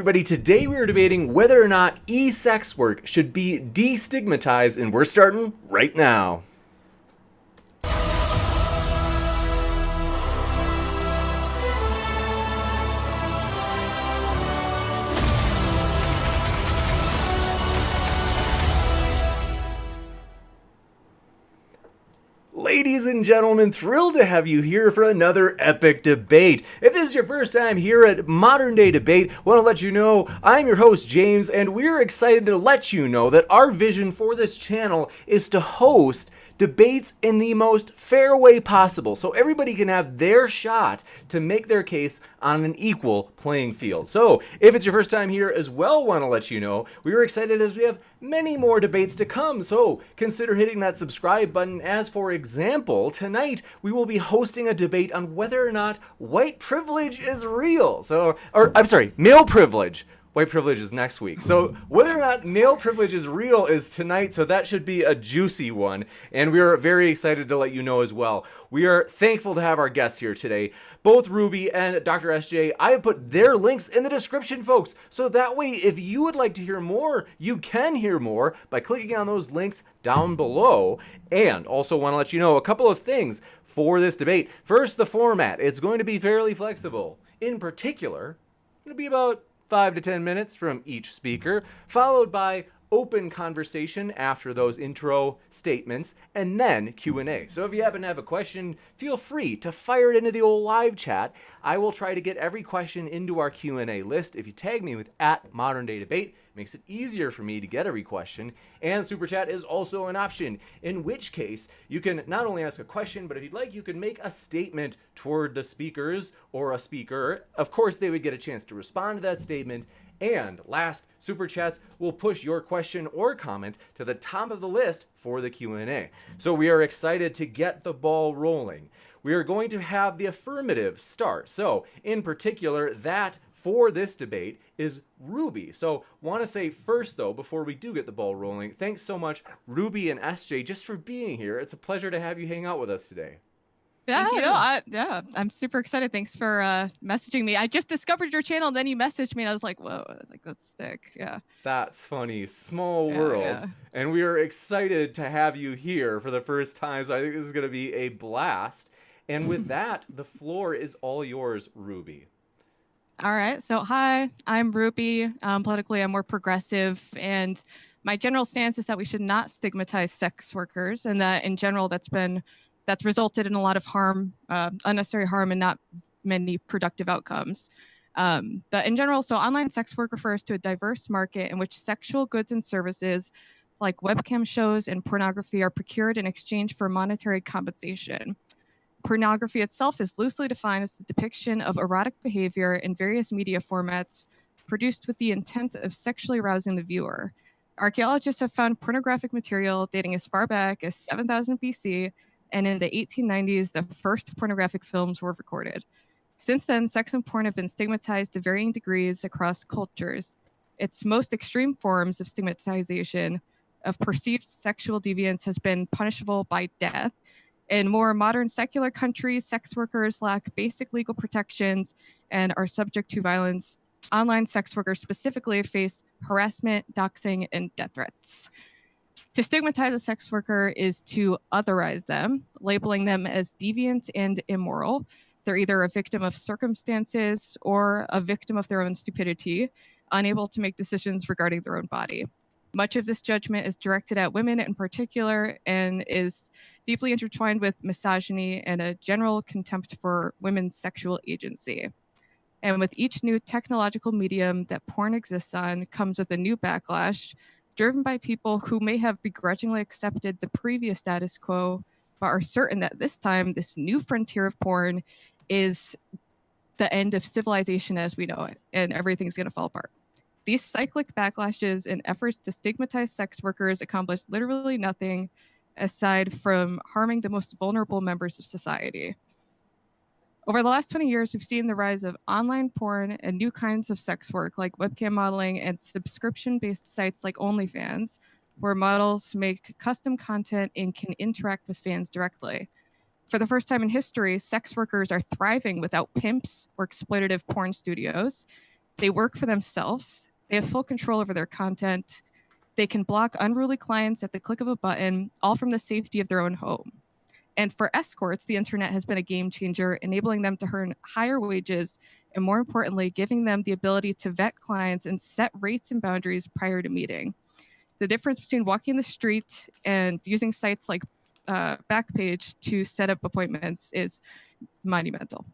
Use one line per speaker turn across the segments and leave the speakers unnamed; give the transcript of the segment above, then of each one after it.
everybody. Today we are debating whether or not e-sex work should be destigmatized, and we're starting right now. Ladies and gentlemen, thrilled to have you here for another epic debate. If this is your first time here at Modern Day Debate, I want to let you know I'm your host, James, and we're excited to let you know that our vision for this channel is to host debates in the most fair way possible, so everybody can have their shot to make their case on an equal playing field. So, if it's your first time here as well, want to let you know, we are excited as we have many more debates to come, so consider hitting that subscribe button. As for example, tonight we will be hosting a debate on whether or not white privilege is real. Male privilege. White privilege is next week. So whether or not male privilege is real is tonight, so that should be a juicy one. And we are very excited to let you know as well. We are thankful to have our guests here today, both Ruby and Dr. SJ. I have put their links in the description, folks. So that way, if you would like to hear more, you can hear more by clicking on those links down below. And also want to let you know a couple of things for this debate. First, the format. It's going to be fairly flexible. In particular, it'll be about 5 to 10 minutes from each speaker, followed by open conversation after those intro statements, and then Q&A. So if you happen to have a question, feel free to fire it into the old live chat. I will try to get every question into our Q&A list. If you tag me with @ModernDayDebate, it makes it easier for me to get every question. And Super Chat is also an option, in which case you can not only ask a question, but if you'd like, you can make a statement toward the speakers or a speaker. Of course, they would get a chance to respond to that statement. And last, Super Chats will push your question or comment to the top of the list for the Q&A. So we are excited to get the ball rolling. We are going to have the affirmative start. So in particular, that for this debate is Ruby. So want to say first, though, before we do get the ball rolling, thanks so much, Ruby and SJ, just for being here. It's a pleasure to have you hang out with us today.
I'm super excited. Thanks for messaging me. I just discovered your channel, and then you messaged me, and I was like, whoa, that's sick. Yeah.
That's funny. Small world. Yeah. And we are excited to have you here for the first time, so I think this is going to be a blast. And with that, the floor is all yours, Ruby.
All right. So, hi, I'm Ruby. Politically, I'm more progressive, and my general stance is that we should not stigmatize sex workers, and that in general, that's resulted in a lot of harm, unnecessary harm, and not many productive outcomes. But in general, so online sex work refers to a diverse market in which sexual goods and services like webcam shows and pornography are procured in exchange for monetary compensation. Pornography itself is loosely defined as the depiction of erotic behavior in various media formats produced with the intent of sexually arousing the viewer. Archaeologists have found pornographic material dating as far back as 7000 BC, and in the 1890s, the first pornographic films were recorded. Since then, sex and porn have been stigmatized to varying degrees across cultures. Its most extreme forms of stigmatization of perceived sexual deviance has been punishable by death. In more modern secular countries, sex workers lack basic legal protections and are subject to violence. Online sex workers specifically face harassment, doxing, and death threats. To stigmatize a sex worker is to otherize them, labeling them as deviant and immoral. They're either a victim of circumstances or a victim of their own stupidity, unable to make decisions regarding their own body. Much of this judgment is directed at women in particular and is deeply intertwined with misogyny and a general contempt for women's sexual agency. And with each new technological medium that porn exists on comes with a new backlash, driven by people who may have begrudgingly accepted the previous status quo, but are certain that this time, this new frontier of porn is the end of civilization as we know it, and everything's going to fall apart. These cyclic backlashes and efforts to stigmatize sex workers accomplish literally nothing aside from harming the most vulnerable members of society. Over the last 20 years, we've seen the rise of online porn and new kinds of sex work like webcam modeling and subscription-based sites like Onlyfans, where models make custom content and can interact with fans directly. For the first time in history, sex workers are thriving without pimps or exploitative porn studios. They work for themselves. They have full control over their content. They can block unruly clients at the click of a button, all from the safety of their own home. And for escorts, the internet has been a game changer, enabling them to earn higher wages and, more importantly, giving them the ability to vet clients and set rates and boundaries prior to meeting. The difference between walking the street and using sites like Backpage to set up appointments is monumental.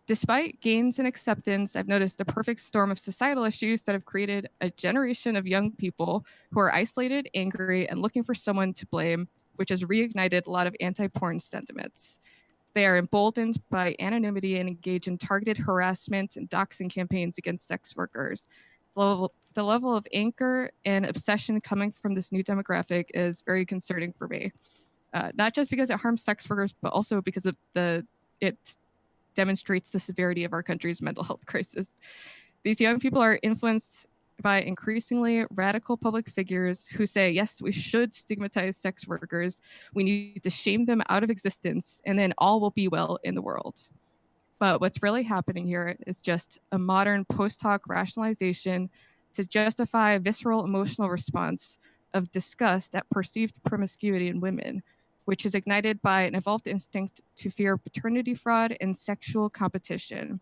Despite gains in acceptance, I've noticed a perfect storm of societal issues that have created a generation of young people who are isolated, angry, and looking for someone to blame, which has reignited a lot of anti-porn sentiments. They are emboldened by anonymity and engage in targeted harassment and doxing campaigns against sex workers. The level of anger and obsession coming from this new demographic is very concerning for me. Not just because it harms sex workers, but also because of it demonstrates the severity of our country's mental health crisis. These young people are influenced by increasingly radical public figures who say, yes, we should stigmatize sex workers. We need to shame them out of existence, and then all will be well in the world. But what's really happening here is just a modern post hoc rationalization to justify a visceral emotional response of disgust at perceived promiscuity in women, which is ignited by an evolved instinct to fear paternity fraud and sexual competition.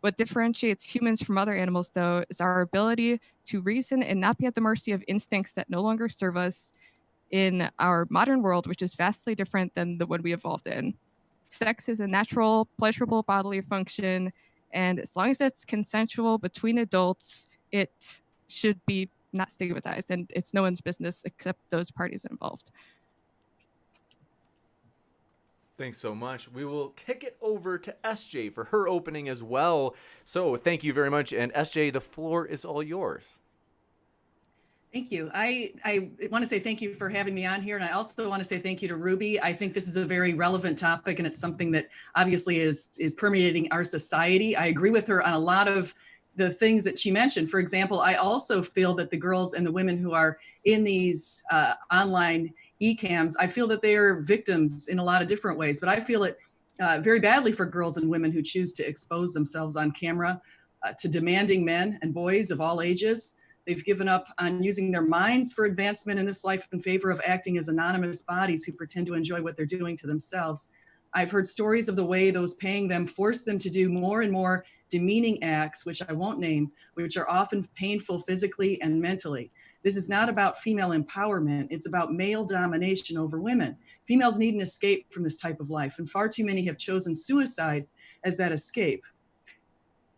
What differentiates humans from other animals, though, is our ability to reason and not be at the mercy of instincts that no longer serve us in our modern world, which is vastly different than the one we evolved in. Sex is a natural, pleasurable bodily function, and as long as it's consensual between adults, it should be not stigmatized, and it's no one's business except those parties involved.
Thanks so much. We will kick it over to SJ for her opening as well. So thank you very much. And SJ, the floor is all yours.
Thank you. I want to say thank you for having me on here. And I also want to say thank you to Ruby. I think this is a very relevant topic, and it's something that obviously is permeating our society. I agree with her on a lot of the things that she mentioned. For example, I also feel that the girls and the women who are in these online e-cams, I feel that they are victims in a lot of different ways, but I feel it very badly for girls and women who choose to expose themselves on camera to demanding men and boys of all ages. They've given up on using their minds for advancement in this life in favor of acting as anonymous bodies who pretend to enjoy what they're doing to themselves. I've heard stories of the way those paying them force them to do more and more demeaning acts, which I won't name, which are often painful physically and mentally. This is not about female empowerment. It's about male domination over women. Females need an escape from this type of life, and far too many have chosen suicide as that escape.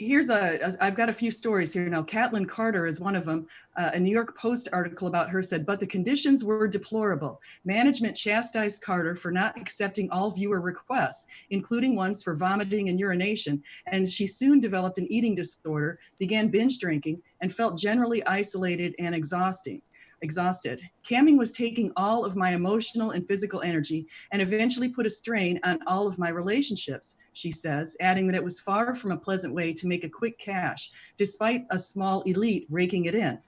I've got a few stories here now. Caitlin Carter is one of them. A New York Post article about her said, but the conditions were deplorable. Management chastised Carter for not accepting all viewer requests, including ones for vomiting and urination. And she soon developed an eating disorder, began binge drinking, and felt generally isolated and exhausted. Camming was taking all of my emotional and physical energy and eventually put a strain on all of my relationships, she says, adding that it was far from a pleasant way to make a quick cash, despite a small elite raking it in.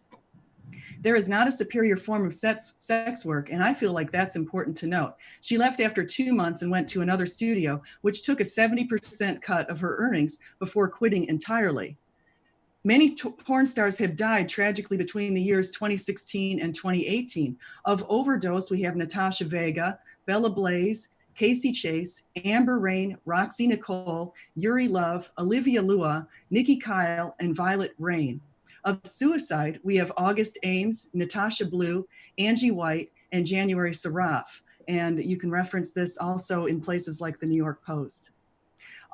There is not a superior form of sex work, and I feel like that's important to note. She left after 2 months and went to another studio, which took a 70% cut of her earnings before quitting entirely. Many porn stars have died tragically between the years 2016 and 2018. Of overdose, we have Natasha Vega, Bella Blaze, Casey Chase, Amber Rain, Roxy Nicole, Yuri Love, Olivia Lua, Nikki Kyle, and Violet Rain. Of suicide, we have August Ames, Natasha Blue, Angie White, and January Saraf. And you can reference this also in places like the New York Post.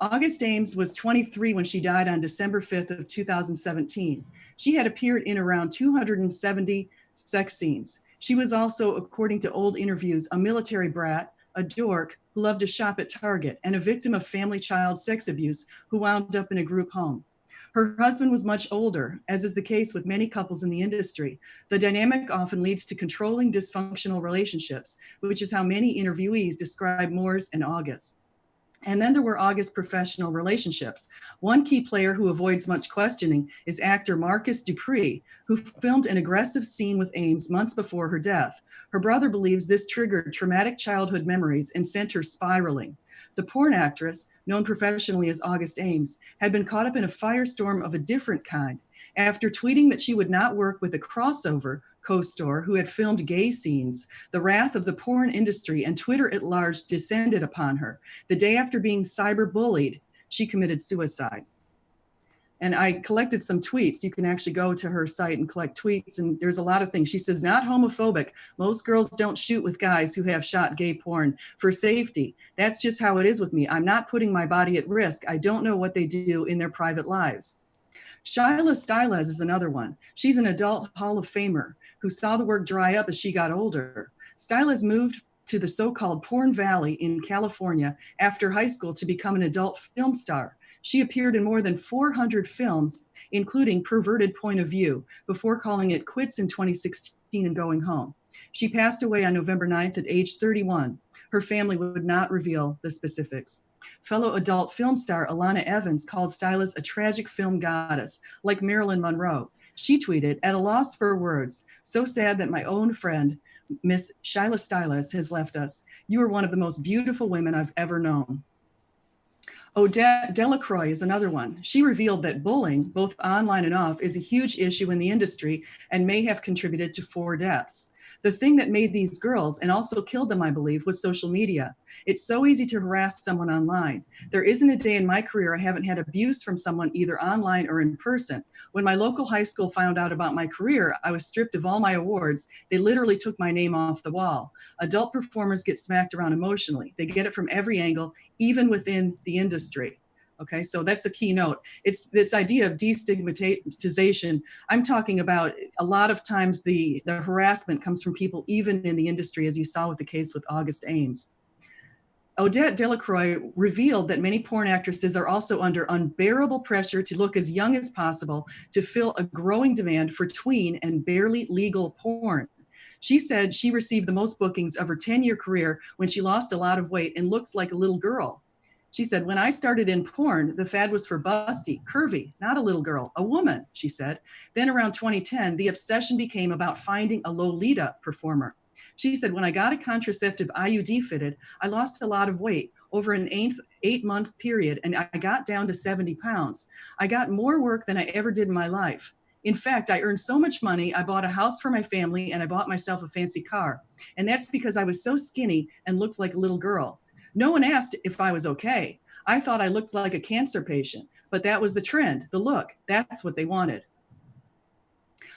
August Ames was 23 when she died on December 5th of 2017. She had appeared in around 270 sex scenes. She was also, according to old interviews, a military brat, a dork who loved to shop at Target, and a victim of family child sex abuse who wound up in a group home. Her husband was much older, as is the case with many couples in the industry. The dynamic often leads to controlling dysfunctional relationships, which is how many interviewees describe Moore's and August. And then there were August's professional relationships. One key player who avoids much questioning is actor Marcus Dupree, who filmed an aggressive scene with Ames months before her death. Her brother believes this triggered traumatic childhood memories and sent her spiraling. The porn actress, known professionally as August Ames, had been caught up in a firestorm of a different kind. After tweeting that she would not work with a crossover co-star who had filmed gay scenes, the wrath of the porn industry and Twitter at large descended upon her. The day after being cyberbullied, she committed suicide. And I collected some tweets. You can actually go to her site and collect tweets, and there's a lot of things. She says, not homophobic. Most girls don't shoot with guys who have shot gay porn for safety. That's just how it is with me. I'm not putting my body at risk. I don't know what they do in their private lives. Shyla Stylez is another one. She's an adult Hall of Famer who saw the work dry up as she got older. Stylez moved to the so-called Porn Valley in California after high school to become an adult film star. She appeared in more than 400 films, including Perverted Point of View, before calling it quits in 2016 and going home. She passed away on November 9th at age 31. Her family would not reveal the specifics. Fellow adult film star Alana Evans called Stylez a tragic film goddess, like Marilyn Monroe. She tweeted, at a loss for words, so sad that my own friend, Miss Shyla Stylez, has left us. You are one of the most beautiful women I've ever known. Odette Delacroix is another one. She revealed that bullying, both online and off, is a huge issue in the industry and may have contributed to 4 deaths. The thing that made these girls, and also killed them, I believe, was social media. It's so easy to harass someone online. There isn't a day in my career I haven't had abuse from someone either online or in person. When my local high school found out about my career, I was stripped of all my awards. They literally took my name off the wall. Adult performers get smacked around emotionally. They get it from every angle, even within the industry. Okay, so that's a key note. It's this idea of destigmatization. I'm talking about a lot of times the harassment comes from people even in the industry, as you saw with the case with August Ames. Odette Delacroix revealed that many porn actresses are also under unbearable pressure to look as young as possible to fill a growing demand for tween and barely legal porn. She said she received the most bookings of her 10-year career when she lost a lot of weight and looked like a little girl. She said, when I started in porn, the fad was for busty, curvy, not a little girl, a woman, she said. Then around 2010, the obsession became about finding a Lolita performer. She said, when I got a contraceptive IUD fitted, I lost a lot of weight over an 8-month period, and I got down to 70 pounds. I got more work than I ever did in my life. In fact, I earned so much money, I bought a house for my family, and I bought myself a fancy car. And that's because I was so skinny and looked like a little girl. No one asked if I was okay. I thought I looked like a cancer patient, but that was the trend, the look. That's what they wanted.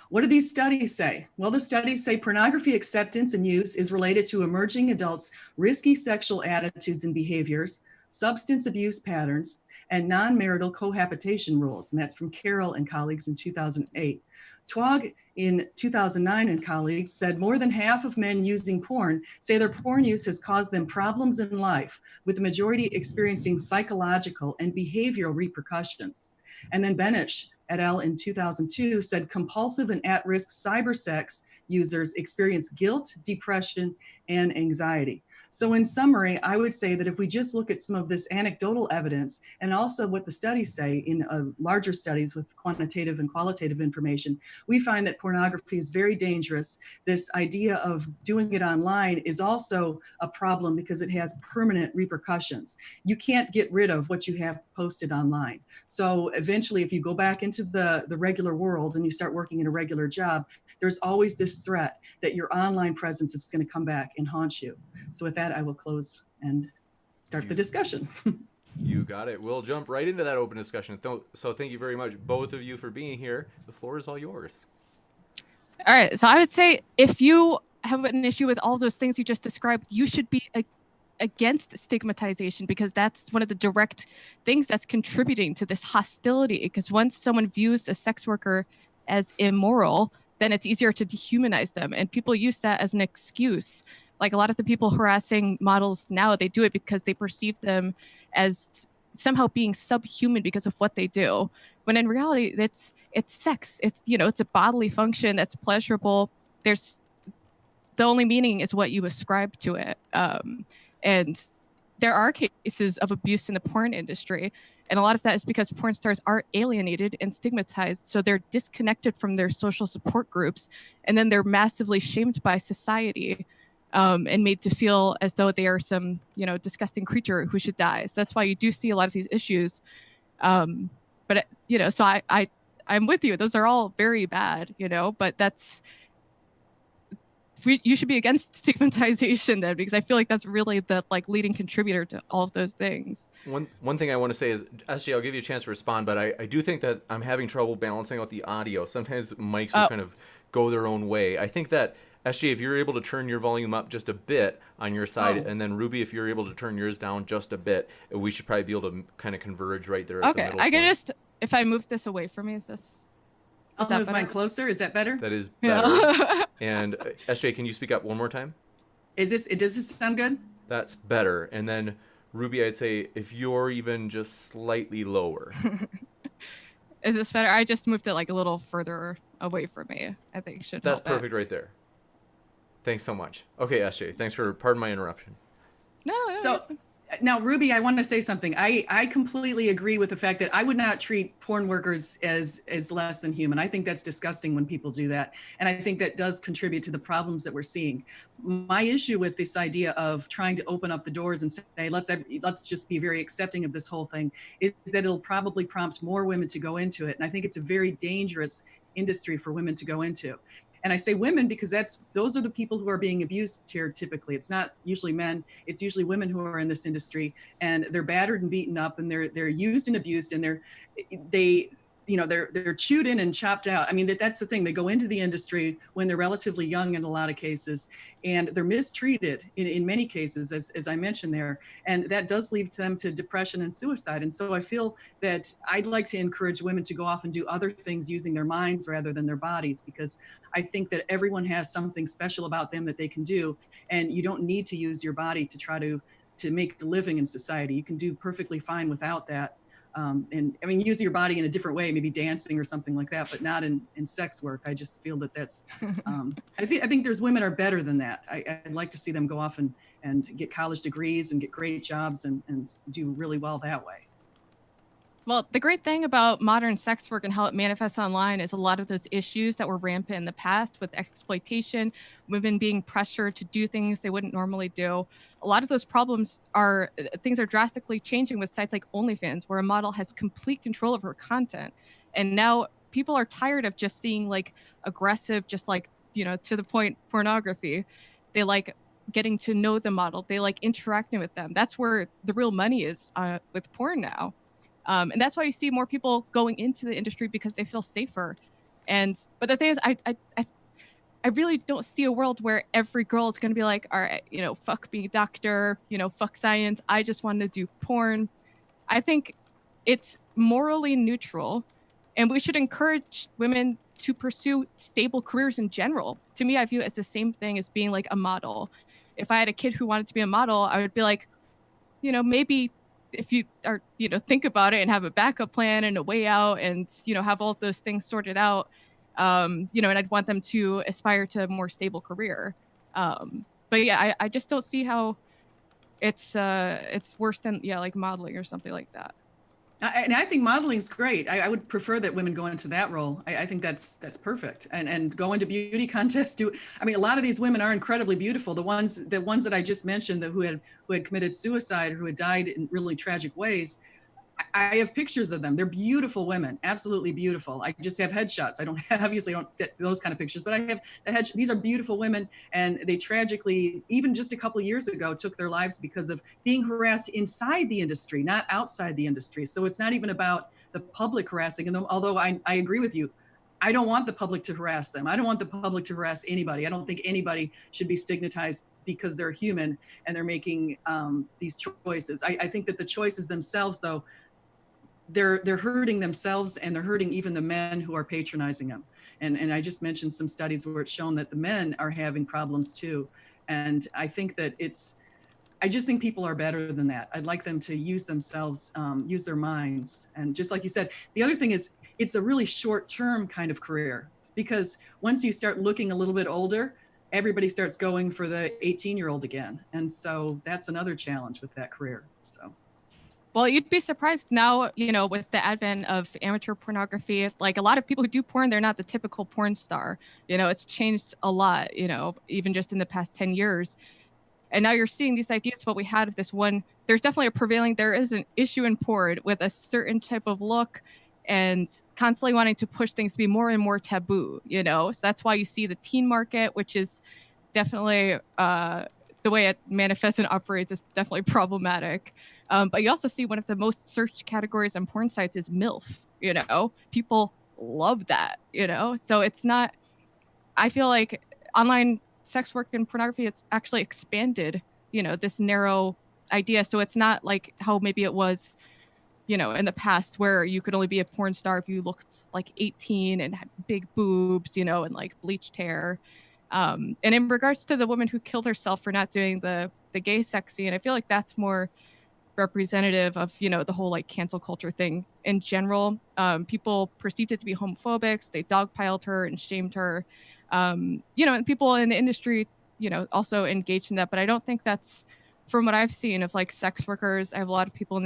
What do these studies say? Well, the studies say pornography acceptance and use is related to emerging adults' risky sexual attitudes and behaviors, substance abuse patterns, and non-marital cohabitation rules. And that's from Carroll and colleagues in 2008. Twog in 2009 and colleagues said more than half of men using porn say their porn use has caused them problems in life, with the majority experiencing psychological and behavioral repercussions. And then Benich et al. In 2002 said compulsive and at-risk cybersex users experience guilt, depression, and anxiety. So in summary, I would say that if we just look at some of this anecdotal evidence and also what the studies say in larger studies with quantitative and qualitative information, we find that pornography is very dangerous. This idea of doing it online is also a problem because it has permanent repercussions. You can't get rid of what you have posted online. So eventually, if you go back into the regular world and you start working in a regular job, there's always this threat that your online presence is going to come back and haunt you. So with that, I will close and start the discussion.
You got it. We'll jump right into that open discussion. So thank you very much, both of you, for being here. The floor is all yours.
All right. So I would say if you have an issue with all those things you just described, you should be against stigmatization, because that's one of the direct things that's contributing to this hostility. Because once someone views a sex worker as immoral, then it's easier to dehumanize them. And people use that as an excuse. Like a lot of the people harassing models now, they do it because they perceive them as somehow being subhuman because of what they do. When in reality, it's sex. It's, it's a bodily function that's pleasurable. The only meaning is what you ascribe to it. And there are cases of abuse in the porn industry. And a lot of that is because porn stars are alienated and stigmatized. So they're disconnected from their social support groups. And then they're massively shamed by society. and made to feel as though they are some, disgusting creature who should die. So that's why you do see a lot of these issues. But so I'm with you. Those are all very bad, but you should be against stigmatization then, because I feel like that's really the leading contributor to all of those things.
One thing I want to say is, SJ, I'll give you a chance to respond, but I do think that I'm having trouble balancing out the audio. Sometimes mics will kind of go their own way. I think that, SJ, if you're able to turn your volume up just a bit on your side, and then Ruby, if you're able to turn yours down just a bit, we should probably be able to kind of converge right there at the middle
I can
point.
just, if I move this away from me, is
I'll move mine closer. Is that better?
That is better. Yeah. And SJ, can you speak up one more time?
Does this sound good?
That's better. And then Ruby, I'd say if you're even just slightly lower.
Is this better? I just moved it a little further away from me. I think should
That's
help
perfect right there. Thanks so much. Okay, SJ, thanks for, pardon my interruption.
No.
So now, Ruby, I want to say something. I completely agree with the fact that I would not treat porn workers as less than human. I think that's disgusting when people do that. And I think that does contribute to the problems that we're seeing. My issue with this idea of trying to open up the doors and say, let's just be very accepting of this whole thing, is that it'll probably prompt more women to go into it. And I think it's a very dangerous industry for women to go into. And I say women because those are the people who are being abused here typically. It's not usually men, it's usually women who are in this industry, and they're battered and beaten up, and they're used and abused, and they're chewed in and chopped out. I mean, that's the thing. They go into the industry when they're relatively young in a lot of cases, and they're mistreated in many cases, as I mentioned there. And that does lead them to depression and suicide. And so I feel that I'd like to encourage women to go off and do other things using their minds rather than their bodies, because I think that everyone has something special about them that they can do. And you don't need to use your body to try to make a living in society. You can do perfectly fine without that. And I mean, use your body in a different way, maybe dancing or something like that, but not in sex work. I just feel that's, I think there's women are better than that. I'd like to see them go off and get college degrees and get great jobs and do really well that way.
Well, the great thing about modern sex work and how it manifests online is a lot of those issues that were rampant in the past with exploitation, women being pressured to do things they wouldn't normally do. A lot of those problems things are drastically changing with sites like Onlyfans, where a model has complete control of her content. And now people are tired of just seeing aggressive, just to the point pornography. They like getting to know the model. They like interacting with them. That's where the real money is with porn now. And that's why you see more people going into the industry, because they feel safer. But the thing is, I really don't see a world where every girl is going to be like, all right, fuck being a doctor, fuck science. I just want to do porn. I think it's morally neutral, and we should encourage women to pursue stable careers in general. To me, I view it as the same thing as being like a model. If I had a kid who wanted to be a model, I would be like, maybe if you are, think about it and have a backup plan and a way out and, have all of those things sorted out, and I'd want them to aspire to a more stable career. But yeah, I just don't see how it's worse than, modeling or something like that.
And I think modeling is great. I would prefer that women go into that role. I think that's perfect. And go into beauty contests. A lot of these women are incredibly beautiful. The ones that I just mentioned, who had committed suicide or who had died in really tragic ways, I have pictures of them. They're beautiful women, absolutely beautiful. I just have headshots. I don't get those kind of pictures, but I have these are beautiful women, and they tragically, even just a couple of years ago, took their lives because of being harassed inside the industry, not outside the industry. So it's not even about the public harassing them, although I agree with you. I don't want the public to harass them. I don't want the public to harass anybody. I don't think anybody should be stigmatized because they're human and they're making these choices. I think that the choices themselves, though, they're hurting themselves, and they're hurting even the men who are patronizing them. And I just mentioned some studies where it's shown that the men are having problems too. And I think that I just think people are better than that. I'd like them to use themselves, use their minds. And just like you said, the other thing is, it's a really short-term kind of career, because once you start looking a little bit older, everybody starts going for the 18-year-old again. And so that's another challenge with that career. So.
Well, you'd be surprised now, with the advent of amateur pornography, like a lot of people who do porn, they're not the typical porn star. It's changed a lot, even just in the past 10 years. And now you're seeing these ideas of what we had of this one. There's definitely there is an issue in porn with a certain type of look and constantly wanting to push things to be more and more taboo, So that's why you see the teen market, which is definitely the way it manifests and operates is definitely problematic. But you also see one of the most searched categories on porn sites is MILF, People love that, So it's not, I feel like online sex work and pornography, it's actually expanded, this narrow idea. So it's not like how maybe it was, in the past where you could only be a porn star if you looked like 18 and had big boobs, and like bleached hair. And in regards to the woman who killed herself for not doing the gay sex scene, I feel like that's more representative of the whole like cancel culture thing in general. People perceived it to be homophobic, so they dogpiled her and shamed her. And people in the industry also engaged in that, but I don't think that's, from what I've seen of like sex workers, I have a lot of people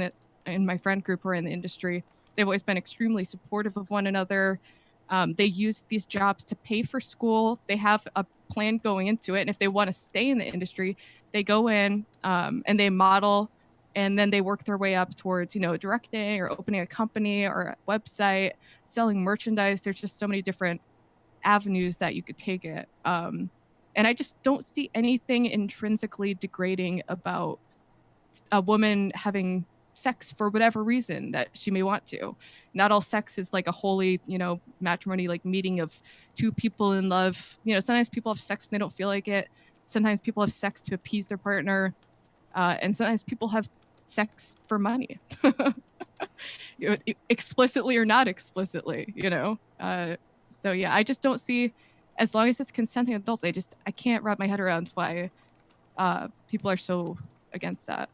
in my friend group who are in the industry. They've always been extremely supportive of one another. They use these jobs to pay for school. They have a plan going into it, and if they want to stay in the industry, they go in and they model, and then they work their way up towards directing or opening a company or a website, selling merchandise. There's just so many different avenues that you could take it, and I just don't see anything intrinsically degrading about a woman having sex for whatever reason that she may want to. Not all sex is like a holy matrimony, like meeting of two people in love. Sometimes people have sex and they don't feel like it. Sometimes people have sex to appease their partner, and sometimes people have sex for money. Explicitly or not explicitly. So yeah, I just don't see, as long as it's consenting adults, I can't wrap my head around why people are so against that.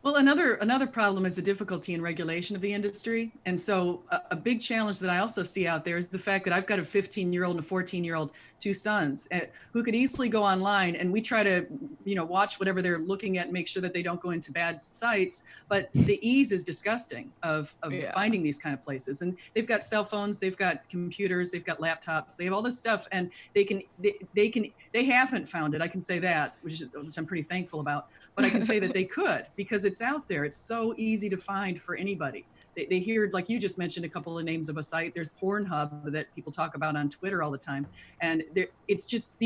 Well, another problem is the difficulty in regulation of the industry. And so a big challenge that I also see out there is the fact that I've got a 15-year-old and a 14-year-old, two sons, who could easily go online, and we try to, watch whatever they're looking at and make sure that they don't go into bad sites. But the ease is disgusting of finding these kind of places. And they've got cell phones, they've got computers, they've got laptops, they have all this stuff, and they haven't found it. I can say that, which I'm pretty thankful about. But I can say that they could, because it's out there. It's so easy to find for anybody. They hear, like you just mentioned, a couple of names of a site. There's Pornhub that people talk about on Twitter all the time. And it's just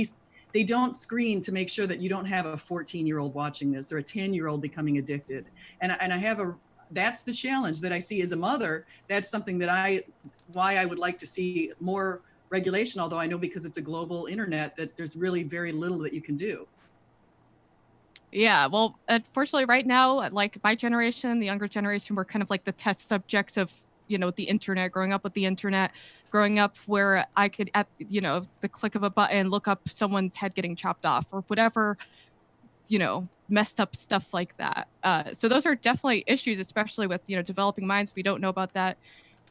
they don't screen to make sure that you don't have a 14-year-old watching this or a 10-year-old becoming addicted. And that's the challenge that I see as a mother. That's something why I would like to see more regulation, although I know because it's a global internet that there's really very little that you can do.
Yeah, well, unfortunately, right now, like my generation, the younger generation, we're kind of like the test subjects of, the internet, growing up with the internet, growing up where I could, at, the click of a button, look up someone's head getting chopped off or whatever, messed up stuff like that. So those are definitely issues, especially with, developing minds. We don't know about that.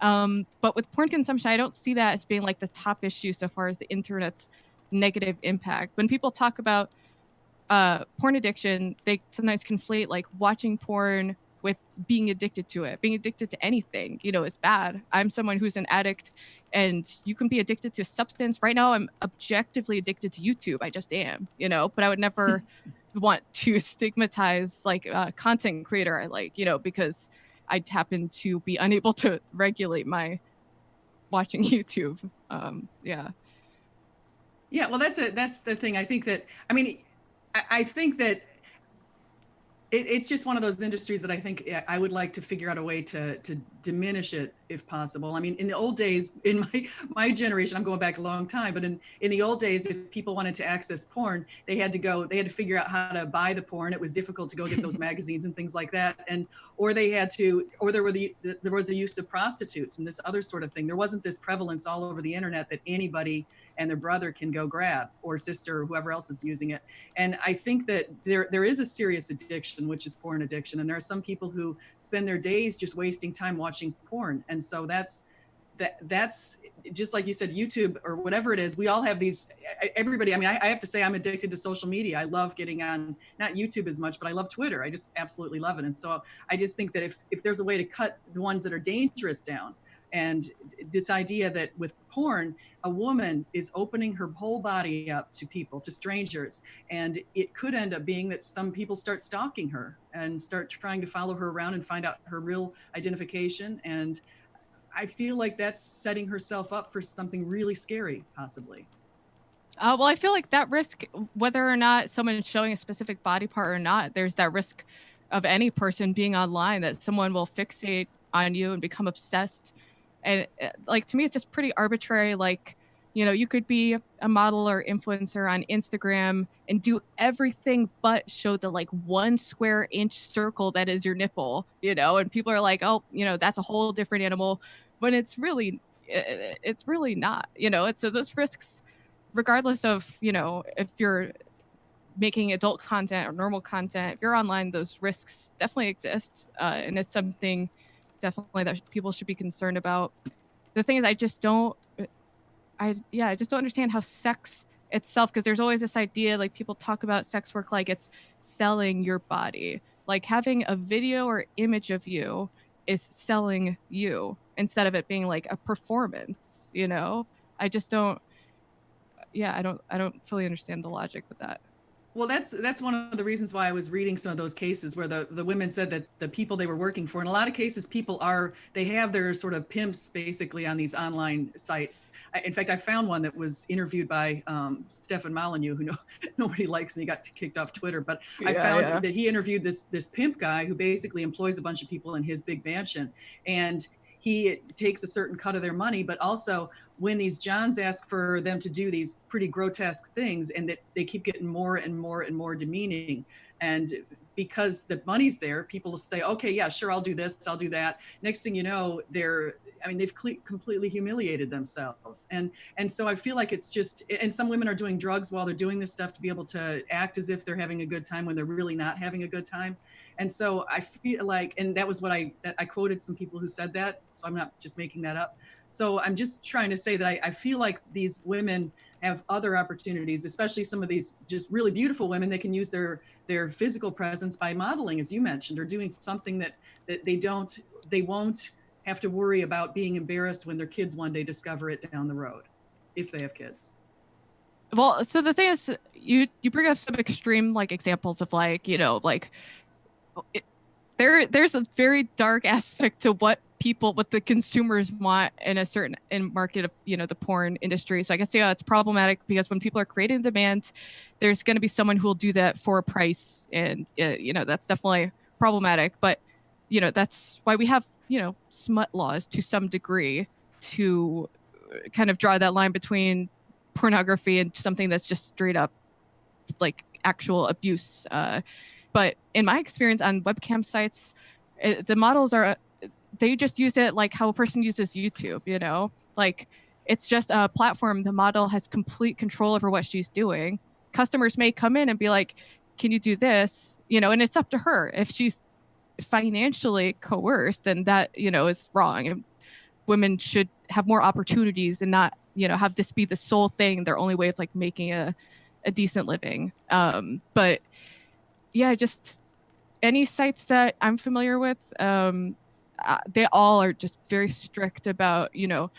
But with porn consumption, I don't see that as being like the top issue so far as the internet's negative impact. When people talk about porn addiction, they sometimes conflate like watching porn with being addicted to it. Being addicted to anything, is bad. I'm someone who's an addict, and you can be addicted to a substance. Right now, I'm objectively addicted to YouTube. I just am, but I would never want to stigmatize like a content creator I like, because I happen to be unable to regulate my watching YouTube. Yeah.
Yeah, well, that's the thing. I think that, I think that it's just one of those industries that I think I would like to figure out a way to diminish it if possible. I mean, in the old days, in my generation, I'm going back a long time, but in the old days, if people wanted to access porn, they had to figure out how to buy the porn. It was difficult to go get those magazines and things like that. Or there was a use of prostitutes and this other sort of thing. There wasn't this prevalence all over the internet that anybody and their brother can go grab, or sister, or whoever else is using it. And I think that there is a serious addiction, which is porn addiction. And there are some people who spend their days just wasting time watching porn. And so that's that's just like you said, YouTube or whatever it is. We all have these, everybody. I mean, I have to say I'm addicted to social media. I love getting on, not YouTube as much, but I love Twitter. I just absolutely love it. And so I just think that if there's a way to cut the ones that are dangerous down, and this idea that with porn, a woman is opening her whole body up to people, to strangers, and it could end up being that some people start stalking her and start trying to follow her around and find out her real identification. And I feel like that's setting herself up for something really scary, possibly.
Well, I feel like that risk, whether or not someone is showing a specific body part or not, there's that risk of any person being online that someone will fixate on you and become obsessed. And like, to me, it's just pretty arbitrary. Like, you know, you could be a model or influencer on Instagram and do everything but show the like 1 square inch circle that is your nipple, you know, and people are like, oh, you know, that's a whole different animal, when it's really not, you know. It's so those risks, regardless of, you know, if you're making adult content or normal content, if you're online, those risks definitely exist. And it's something definitely that people should be concerned about. The thing is, I just don't understand how sex itself, because there's always this idea, like people talk about sex work like it's selling your body. Like having a video or image of you is selling you instead of it being like a performance, you know? I just don't, I don't fully understand the logic with that.
Well, that's one of the reasons why I was reading some of those cases where the women said that the people they were working for, in a lot of cases, they have their sort of pimps basically on these online sites. In fact, I found one that was interviewed by Stefan Molyneux, who nobody likes, and he got kicked off Twitter. But I found that he interviewed this pimp guy who basically employs a bunch of people in his big mansion, and he takes a certain cut of their money. But also when these Johns ask for them to do these pretty grotesque things, and that they keep getting more and more and more demeaning. And because the money's there, people will say, okay, yeah, sure, I'll do this, I'll do that. Next thing you know, they've completely humiliated themselves. And so I feel like it's just, and some women are doing drugs while they're doing this stuff to be able to act as if they're having a good time when they're really not having a good time. And so I feel like, and that was what I quoted some people who said that, so I'm not just making that up. So I'm just trying to say that I feel like these women have other opportunities, especially some of these just really beautiful women. They can use their physical presence by modeling, as you mentioned, or doing something that they won't have to worry about being embarrassed when their kids one day discover it down the road, if they have kids.
Well, so the thing is, you bring up some extreme like examples of like, you know, like there's a very dark aspect to what the consumers want in a certain market of, you know, the porn industry. So I guess, yeah, it's problematic because when people are creating demand, there's going to be someone who will do that for a price. And, you know, that's definitely problematic. But, you know, that's why we have, you know, smut laws to some degree to kind of draw that line between pornography and something that's just straight up like actual abuse. But in my experience on webcam sites, the models they just use it like how a person uses YouTube, you know? Like, it's just a platform. The model has complete control over what she's doing. Customers may come in and be like, can you do this? You know, and it's up to her. If she's financially coerced, then that, you know, is wrong. And women should have more opportunities and not, you know, have this be the sole thing, their only way of like making a decent living. But yeah, just any sites that I'm familiar with, they all are just very strict about, you know,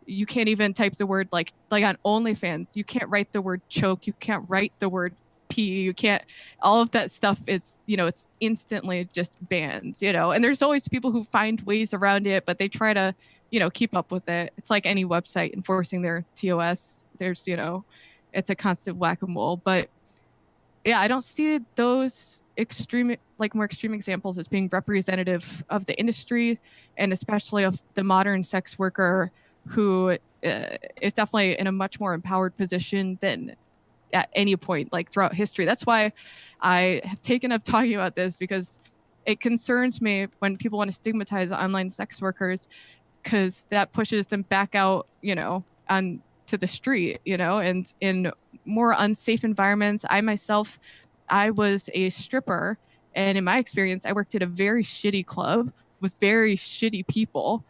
you can't even type the word like on Onlyfans, you can't write the word choke, you can't write the word pee, you can't, all of that stuff is, you know, it's instantly just banned, you know. And there's always people who find ways around it, but they try to, you know, keep up with it. It's like any website enforcing their TOS. There's, you know, it's a constant whack-a-mole. But yeah, I don't see those more extreme examples as being representative of the industry, and especially of the modern sex worker who is definitely in a much more empowered position than at any point like throughout history. That's why I have taken up talking about this, because it concerns me when people want to stigmatize online sex workers, because that pushes them back out, you know, on to the street, you know, and in more unsafe environments. I was a stripper, and in my experience, I worked at a very shitty club with very shitty people,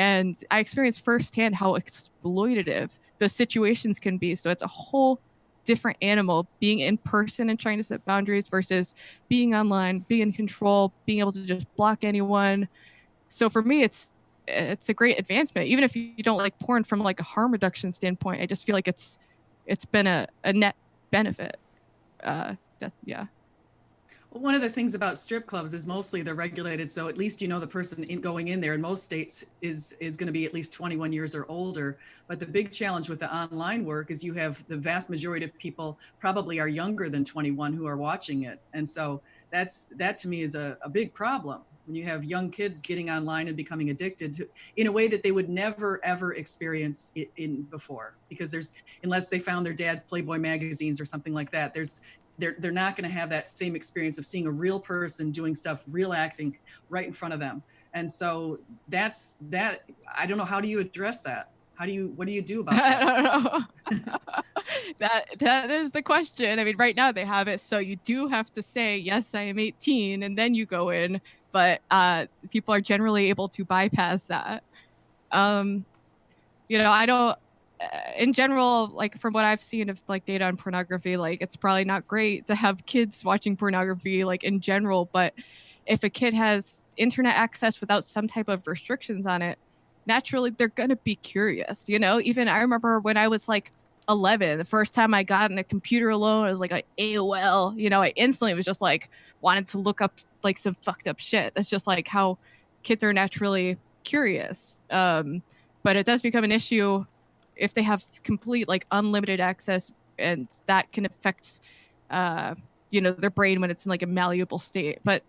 And I experienced firsthand how exploitative the situations can be. So it's a whole different animal being in person and trying to set boundaries versus being online, being in control, being able to just block anyone. So for me, it's a great advancement. Even if you don't like porn from like a harm reduction standpoint, I just feel like it's been a net benefit. Yeah.
Well, one of the things about strip clubs is mostly they're regulated, so at least you know the person going in there in most states is going to be at least 21 years or older. But the big challenge with the online work is you have the vast majority of people probably are younger than 21 who are watching it, and so that to me is a big problem when you have young kids getting online and becoming addicted to in a way that they would never ever experience it in before, because there's, unless they found their dad's Playboy magazines or something like that, they're not going to have that same experience of seeing a real person doing stuff, real acting right in front of them. And so that's that. I don't know, how do you address that? What do you do about that?
I don't know. That is the question. I mean, right now they have it, so you do have to say yes, I am 18, and then you go in. But people are generally able to bypass that. Um, I don't. In general, like from what I've seen of like data on pornography, like it's probably not great to have kids watching pornography, like in general. But if a kid has internet access without some type of restrictions on it, naturally they're gonna be curious. Even I remember when I was like 11, the first time I got on a computer alone, it was like a AOL. I instantly was just like wanted to look up like some fucked up shit. That's just like how kids are naturally curious. But it does become an issue if they have complete like unlimited access, and that can affect their brain when it's in like a malleable state. But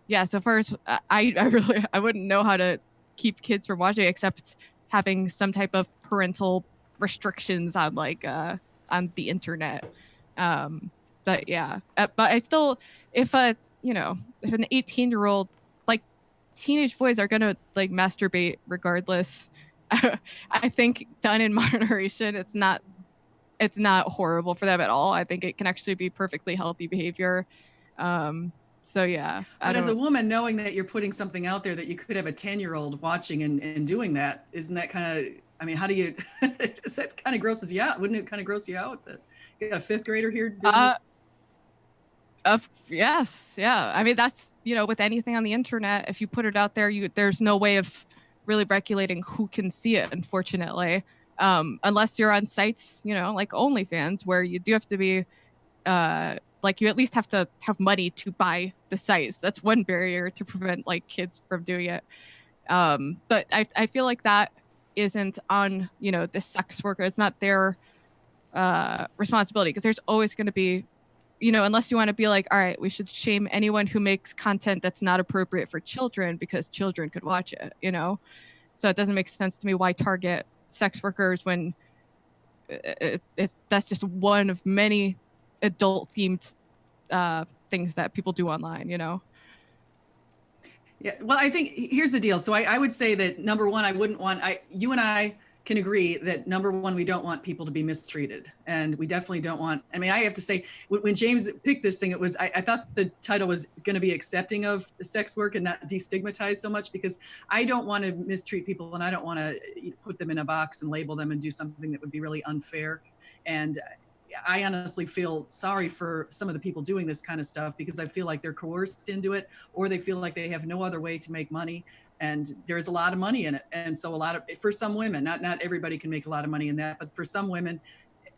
yeah, so far as I really I wouldn't know how to keep kids from watching except having some type of parental restrictions on like on the internet. But yeah, but I still, if if an 18-year-old, like, teenage boys are gonna like masturbate regardless. I think done in moderation, it's not horrible for them at all. I think it can actually be perfectly healthy behavior. So yeah,
But as a woman, knowing that you're putting something out there that you could have a 10-year-old watching and doing that, isn't that kind of, I mean, how do you, that kind of grosses you out. Wouldn't it kind of gross you out that you got a fifth grader here doing this?
Yes, yeah. I mean, that's, with anything on the internet, if you put it out there, there's no way of really regulating who can see it, unfortunately. Unless you're on sites, like Onlyfans, where you do have to be, like, you at least have to have money to buy the sites. That's one barrier to prevent like kids from doing it. But I feel like that isn't on, the sex worker. It's not their responsibility, because there's always going to be, unless you want to be like, all right, we should shame anyone who makes content that's not appropriate for children because children could watch it. So it doesn't make sense to me why target sex workers when that's just one of many adult themed things that people do online.
Yeah, well, I think here's the deal. So I would say that number one, you and I can agree that number one, we don't want people to be mistreated. And we definitely don't want, I mean, I have to say, when James picked this thing, I thought the title was going to be accepting of sex work and not destigmatize so much, because I don't want to mistreat people and I don't want to put them in a box and label them and do something that would be really unfair. And I honestly feel sorry for some of the people doing this kind of stuff, because I feel like they're coerced into it, or they feel like they have no other way to make money. And there's a lot of money in it. And so for some women, not everybody can make a lot of money in that, but for some women,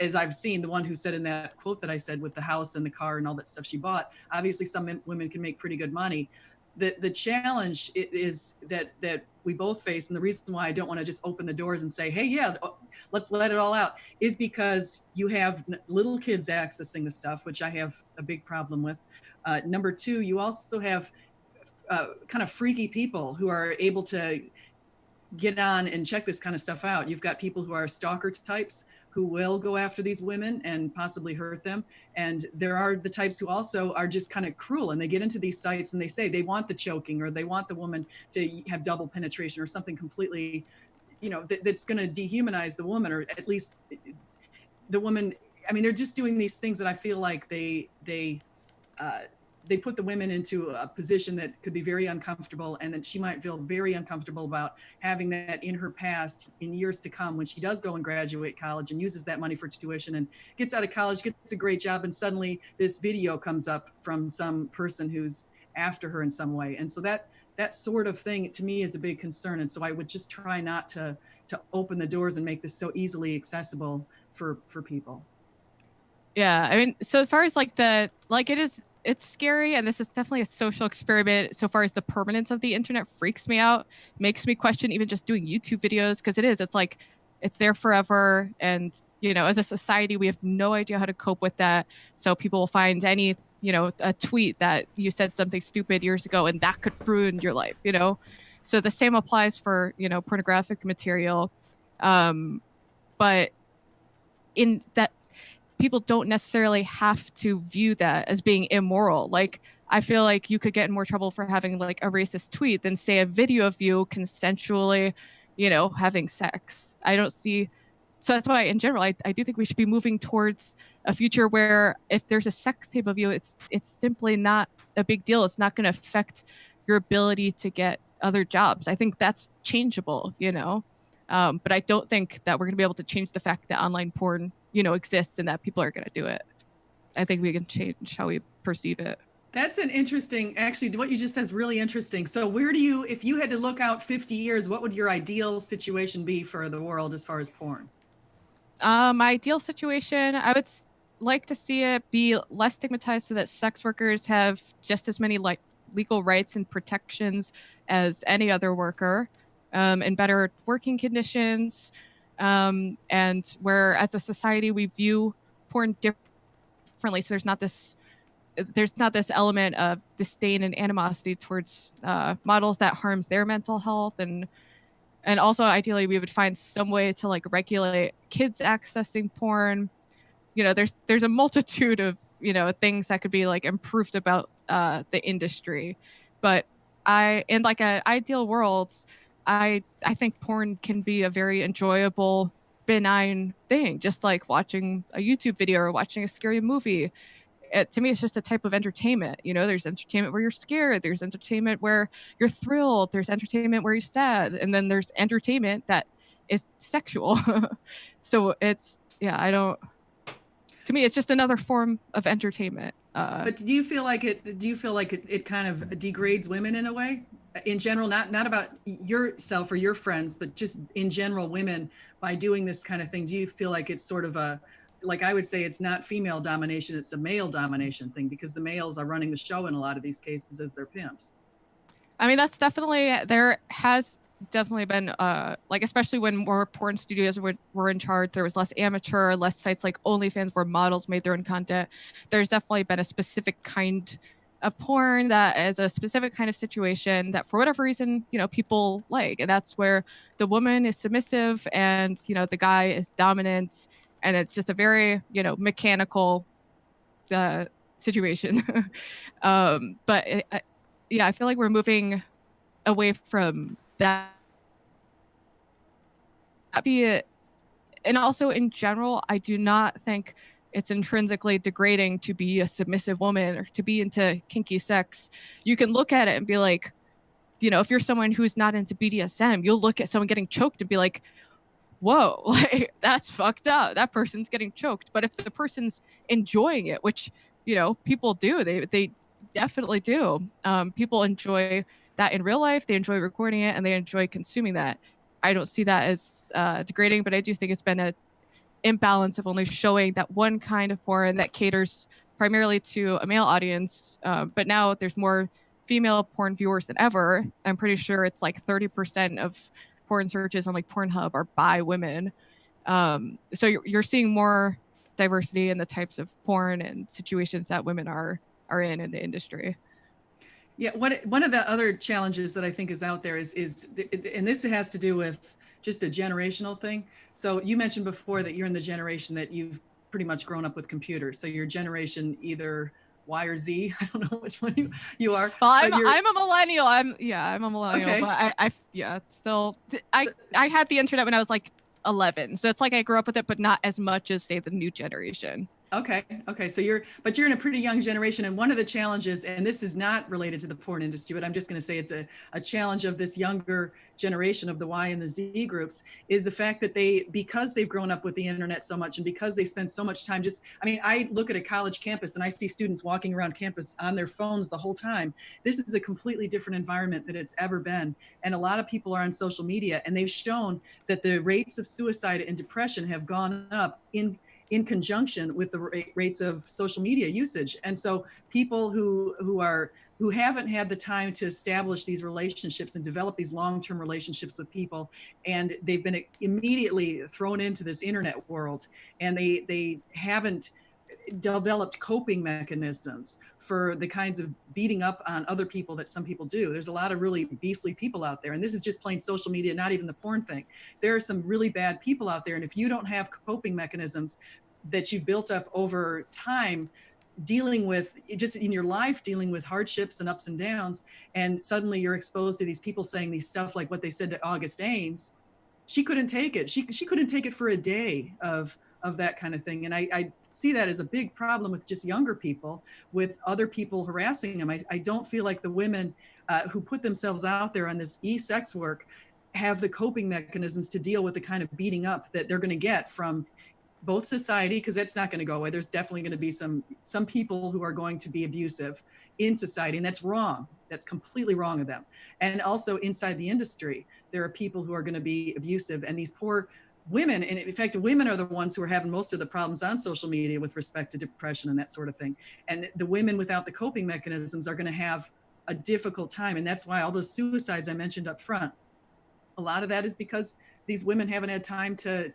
as I've seen, the one who said in that quote that I said with the house and the car and all that stuff she bought, obviously some women can make pretty good money. The challenge is that we both face, and the reason why I don't want to just open the doors and say, hey, yeah, let's let it all out, is because you have little kids accessing the stuff, which I have a big problem with. Number two, you also have kind of freaky people who are able to get on and check this kind of stuff out. You've got people who are stalker types who will go after these women and possibly hurt them. And there are the types who also are just kind of cruel, and they get into these sites and they say they want the choking, or they want the woman to have double penetration or something completely, that's going to dehumanize the woman, or at least the woman. I mean, they're just doing these things that I feel like they they put the women into a position that could be very uncomfortable, and then she might feel very uncomfortable about having that in her past in years to come when she does go and graduate college and uses that money for tuition and gets out of college, gets a great job, and suddenly this video comes up from some person who's after her in some way. And so that sort of thing to me is a big concern. And so I would just try not to open the doors and make this so easily accessible for people.
Yeah, I mean, so as far as like it's scary, and this is definitely a social experiment. So far as the permanence of the internet freaks me out, makes me question even just doing YouTube videos, because it's like it's there forever, and as a society we have no idea how to cope with that. So people will find any a tweet that you said something stupid years ago, and that could ruin your life. So the same applies for pornographic material, but in that people don't necessarily have to view that as being immoral. Like, I feel like you could get in more trouble for having like a racist tweet than say a video of you consensually, having sex. I don't see. So that's why in general, I do think we should be moving towards a future where if there's a sex tape of you, it's simply not a big deal. It's not going to affect your ability to get other jobs. I think that's changeable, but I don't think that we're going to be able to change the fact that online porn exists and that people are going to do it. I think we can change how we perceive it.
That's an interesting, actually, what you just said is really interesting. So if you had to look out 50 years, what would your ideal situation be for the world as far as porn?
My ideal situation, I would like to see it be less stigmatized so that sex workers have just as many like legal rights and protections as any other worker, and better working conditions. And where as a society we view porn differently, so there's not this element of disdain and animosity towards models that harms their mental health, and also ideally we would find some way to like regulate kids accessing porn. There's a multitude of things that could be like improved about the industry, but in like an ideal world, I think porn can be a very enjoyable, benign thing, just like watching a YouTube video or watching a scary movie. To me, it's just a type of entertainment. There's entertainment where you're scared, there's entertainment where you're thrilled, there's entertainment where you're sad, and then there's entertainment that is sexual. So to me, it's just another form of entertainment.
But do you feel like it kind of degrades women in a way? In general, not about yourself or your friends, but just in general, women, by doing this kind of thing, do you feel like it's sort of like I would say it's not female domination, it's a male domination thing, because the males are running the show in a lot of these cases as their pimps?
I mean, there has definitely been like, especially when more porn studios were in charge, there was less amateur, less sites like Onlyfans where models made their own content. There's definitely been a specific kind of porn that is a specific kind of situation that for whatever reason people like, and that's where the woman is submissive and the guy is dominant, and it's just a very mechanical situation. But I feel like we're moving away from that. And also in general, I do not think it's intrinsically degrading to be a submissive woman or to be into kinky sex. You can look at it and be like, if you're someone who's not into BDSM, you'll look at someone getting choked and be like, whoa, like that's fucked up. That person's getting choked. But if the person's enjoying it, which, people do, they definitely do. People enjoy that in real life. They enjoy recording it and they enjoy consuming that. I don't see that as degrading, but I do think it's been an imbalance of only showing that one kind of porn that caters primarily to a male audience. But now there's more female porn viewers than ever. I'm pretty sure it's like 30% of porn searches on like Pornhub are by women. So you're seeing more diversity in the types of porn and situations that women are in the industry.
Yeah, one of the other challenges that I think is out there is, and this has to do with just a generational thing. So you mentioned before that you're in the generation that you've pretty much grown up with computers. So your generation, either Y or Z, I don't know which one you are.
Well, I'm a millennial. I'm a millennial, okay. But I had the internet when I was like 11. So it's like I grew up with it, but not as much as say the new generation.
Okay. So you're in a pretty young generation. And one of the challenges, and this is not related to the porn industry, but I'm just going to say it's a challenge of this younger generation of the Y and the Z groups, is the fact that because they've grown up with the internet so much and because they spend so much time I look at a college campus and I see students walking around campus on their phones the whole time. This is a completely different environment than it's ever been. And a lot of people are on social media, and they've shown that the rates of suicide and depression have gone up in conjunction with the rates of social media usage. And so people who haven't had the time to establish these relationships and develop these long-term relationships with people, and they've been immediately thrown into this internet world, and they haven't developed coping mechanisms for the kinds of beating up on other people that some people do. There's a lot of really beastly people out there, and this is just plain social media, not even the porn thing. There are some really bad people out there, and if you don't have coping mechanisms that you've built up over time, dealing with just in your life, dealing with hardships and ups and downs, and suddenly you're exposed to these people saying these stuff like what they said to August Ames, she couldn't take it. She couldn't take it for a day of that kind of thing. And I see that as a big problem with just younger people, with other people harassing them. I don't feel like the women who put themselves out there on this e-sex work have the coping mechanisms to deal with the kind of beating up that they're going to get from both society, because that's not going to go away. There's definitely going to be some people who are going to be abusive in society, and that's wrong. That's completely wrong of them. And also inside the industry, there are people who are going to be abusive, and these poor women, and in fact, women are the ones who are having most of the problems on social media with respect to depression and that sort of thing. And the women without the coping mechanisms are going to have a difficult time. And that's why all those suicides I mentioned up front, a lot of that is because these women haven't had time to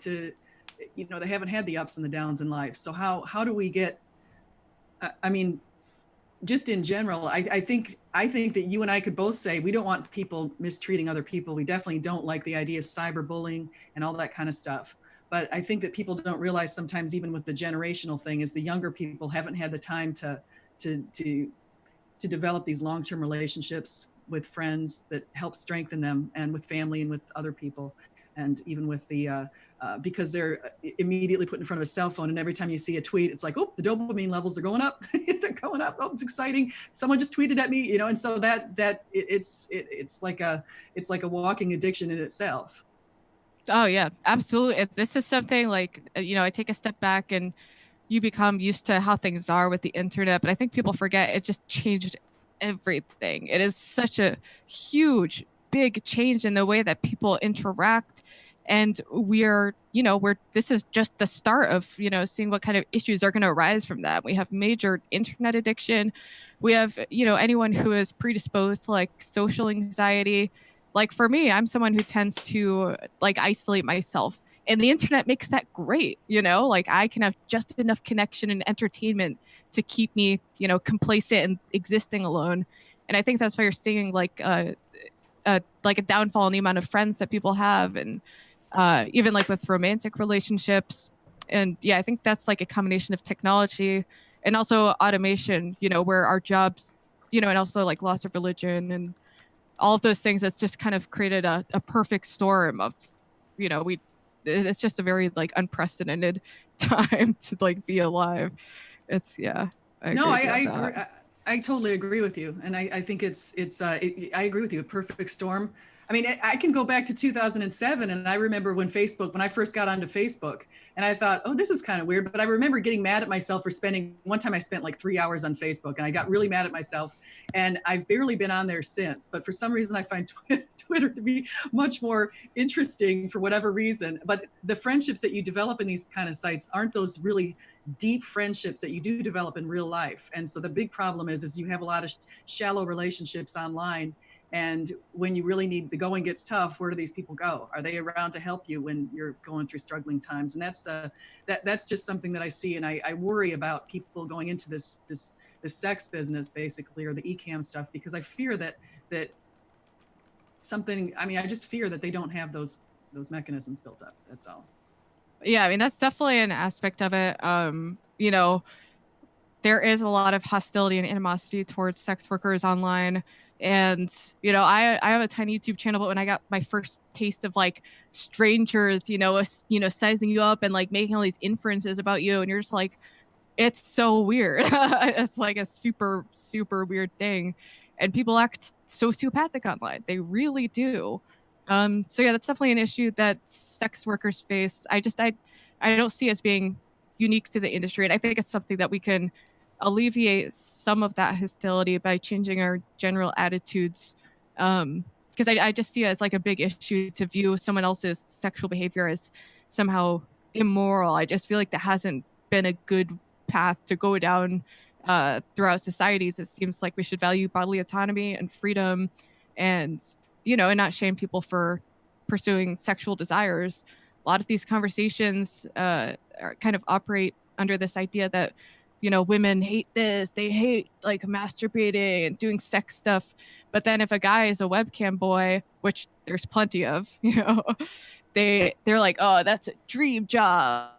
they haven't had the ups and the downs in life. So how do we get, just in general, I think that you and I could both say we don't want people mistreating other people. We definitely don't like the idea of cyberbullying and all that kind of stuff. But I think that people don't realize sometimes, even with the generational thing, is the younger people haven't had the time to develop these long-term relationships with friends that help strengthen them, and with family and with other people. And even with the, because they're immediately put in front of a cell phone, and every time you see a tweet, it's like, oh, the dopamine levels are going up. They're going up. Oh, it's exciting. Someone just tweeted at me, and so it's like a walking addiction in itself.
Oh yeah, absolutely. This is something like, I take a step back and you become used to how things are with the internet, but I think people forget it just changed everything. It is such a huge, big change in the way that people interact. And this is just the start of, seeing what kind of issues are going to arise from that. We have major internet addiction. We have, anyone who is predisposed to like social anxiety. Like for me, I'm someone who tends to like isolate myself, and the internet makes that great. Like I can have just enough connection and entertainment to keep me, complacent and existing alone. And I think that's why you're seeing like a downfall in the amount of friends that people have, and even like with romantic relationships. And yeah, I think that's like a combination of technology and also automation, where our jobs, and also like loss of religion and all of those things. That's just kind of created a perfect storm of, it's just a very like unprecedented time to like be alive. It's I
agree. I totally agree with you. And I think I agree with you. A perfect storm. I mean, I can go back to 2007, and I remember when I first got onto Facebook, and I thought, oh, this is kind of weird. But I remember getting mad at myself for one time I spent like 3 hours on Facebook, and I got really mad at myself, and I've barely been on there since. But for some reason, I find Twitter to be much more interesting for whatever reason. But the friendships that you develop in these kind of sites aren't those really deep friendships that you do develop in real life. And so the big problem is you have a lot of shallow relationships online. And when you really need, the going gets tough, where do these people go? Are they around to help you when you're going through struggling times? And that's just something that I see. And I worry about people going into this sex business, basically, or the e-cam stuff, because I fear that I just fear that they don't have those mechanisms built up. That's all.
Yeah, I mean, that's definitely an aspect of it. There is a lot of hostility and animosity towards sex workers online. And, I have a tiny YouTube channel, but when I got my first taste of like strangers, sizing you up and like making all these inferences about you, and you're just like, It's so weird. It's like a super, super weird thing. And people act sociopathic online. They really do. So yeah, that's definitely an issue that sex workers face. I don't see as being unique to the industry. And I think it's something that we can alleviate some of that hostility by changing our general attitudes. Because I just see it as like a big issue to view someone else's sexual behavior as somehow immoral. I just feel like that hasn't been a good path to go down throughout societies. It seems like we should value bodily autonomy and freedom, and and not shame people for pursuing sexual desires. A lot of these conversations kind of operate under this idea that women hate this, they hate like masturbating and doing sex stuff, but then if a guy is a webcam boy, which there's plenty of, they're like, oh, that's a dream job,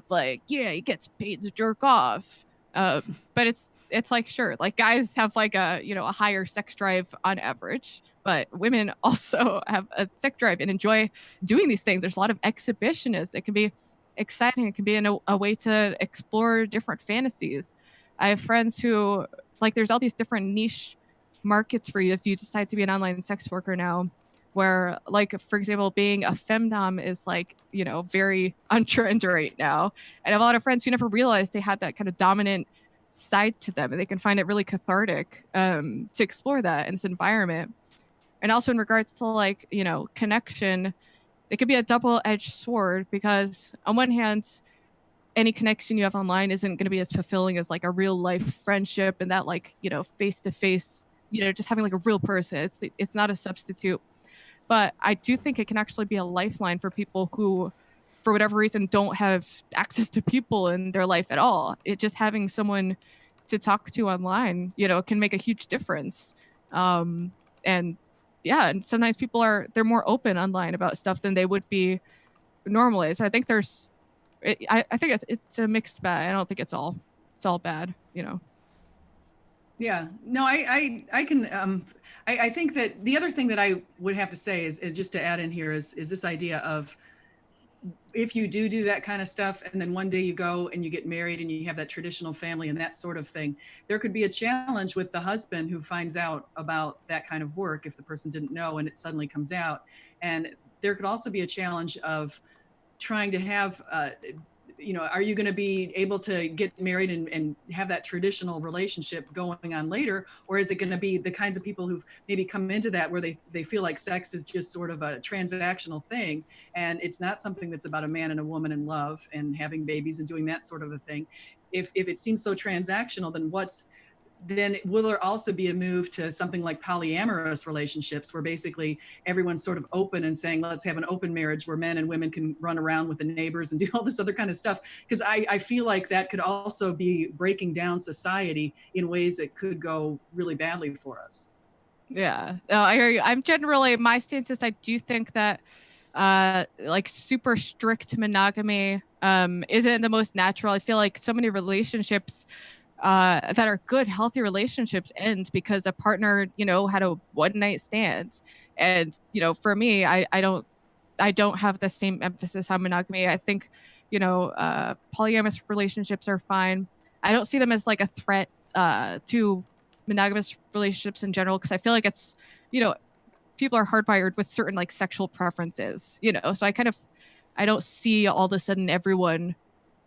like, yeah, he gets paid to jerk off. But it's like, sure, like guys have like a higher sex drive on average, but women also have a sex drive and enjoy doing these things. There's a lot of exhibitionists. It can be exciting. It can be a way to explore different fantasies. I have friends who like there's all these different niche markets for you if you decide to be an online sex worker now, where like for example being a femdom is like very on trend right now, and I have a lot of friends who never realized they had that kind of dominant side to them, and they can find it really cathartic to explore that in this environment. And also in regards to like connection, it could be a double-edged sword, because on one hand any connection you have online isn't going to be as fulfilling as like a real life friendship, and that like face to face, just having like a real person, it's not a substitute. But I do think it can actually be a lifeline for people who, for whatever reason, don't have access to people in their life at all. It just having someone to talk to online, can make a huge difference. And yeah, and sometimes they're more open online about stuff than they would be normally. So I think I think it's a mixed bag. I don't think it's all bad.
Yeah, no, I can, I think that the other thing that I would have to say is just to add in here is this idea of, if you do that kind of stuff and then one day you go and you get married and you have that traditional family and that sort of thing, there could be a challenge with the husband who finds out about that kind of work if the person didn't know and it suddenly comes out. And there could also be a challenge of trying to have, are you going to be able to get married and have that traditional relationship going on later? Or is it going to be the kinds of people who've maybe come into that where they feel like sex is just sort of a transactional thing, and it's not something that's about a man and a woman in love and having babies and doing that sort of a thing? If it seems so transactional, then will there also be a move to something like polyamorous relationships, where basically everyone's sort of open and saying, let's have an open marriage where men and women can run around with the neighbors and do all this other kind of stuff? Because I feel like that could also be breaking down society in ways that could go really badly for us.
Yeah, no, I hear you. My stance is I do think that like super strict monogamy isn't the most natural. I feel like so many relationships that are good, healthy relationships end because a partner, had a one night stand. And, for me, I don't have the same emphasis on monogamy. I think, polyamorous relationships are fine. I don't see them as like a threat to monogamous relationships in general, because I feel like it's, people are hardwired with certain like sexual preferences, so I don't see all of a sudden everyone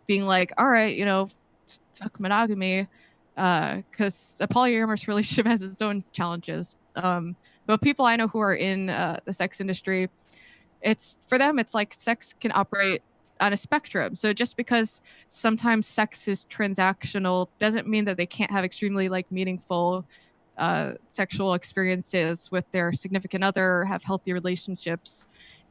being like, all right, fuck monogamy, because a polyamorous relationship has its own challenges. But people I know who are in the sex industry, it's for them, it's like sex can operate on a spectrum. So just because sometimes sex is transactional doesn't mean that they can't have extremely like meaningful sexual experiences with their significant other, have healthy relationships.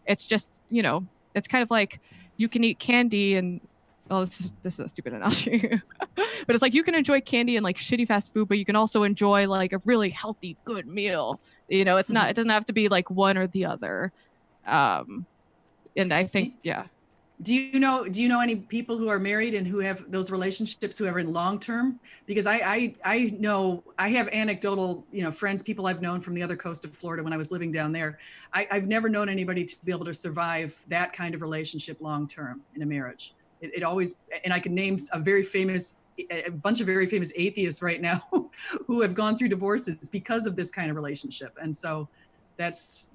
It's just, it's kind of like you can eat candy and, well, this is a stupid analogy, but it's like you can enjoy candy and like shitty fast food, but you can also enjoy like a really healthy, good meal. It's not, it doesn't have to be like one or the other. And I think, yeah.
Do you know any people who are married and who have those relationships who are in long term? Because I know, I have anecdotal, friends, people I've known from the other coast of Florida when I was living down there. I've never known anybody to be able to survive that kind of relationship long term in a marriage. it always, and I can name a bunch of very famous atheists right now who have gone through divorces because of this kind of relationship. And so that's,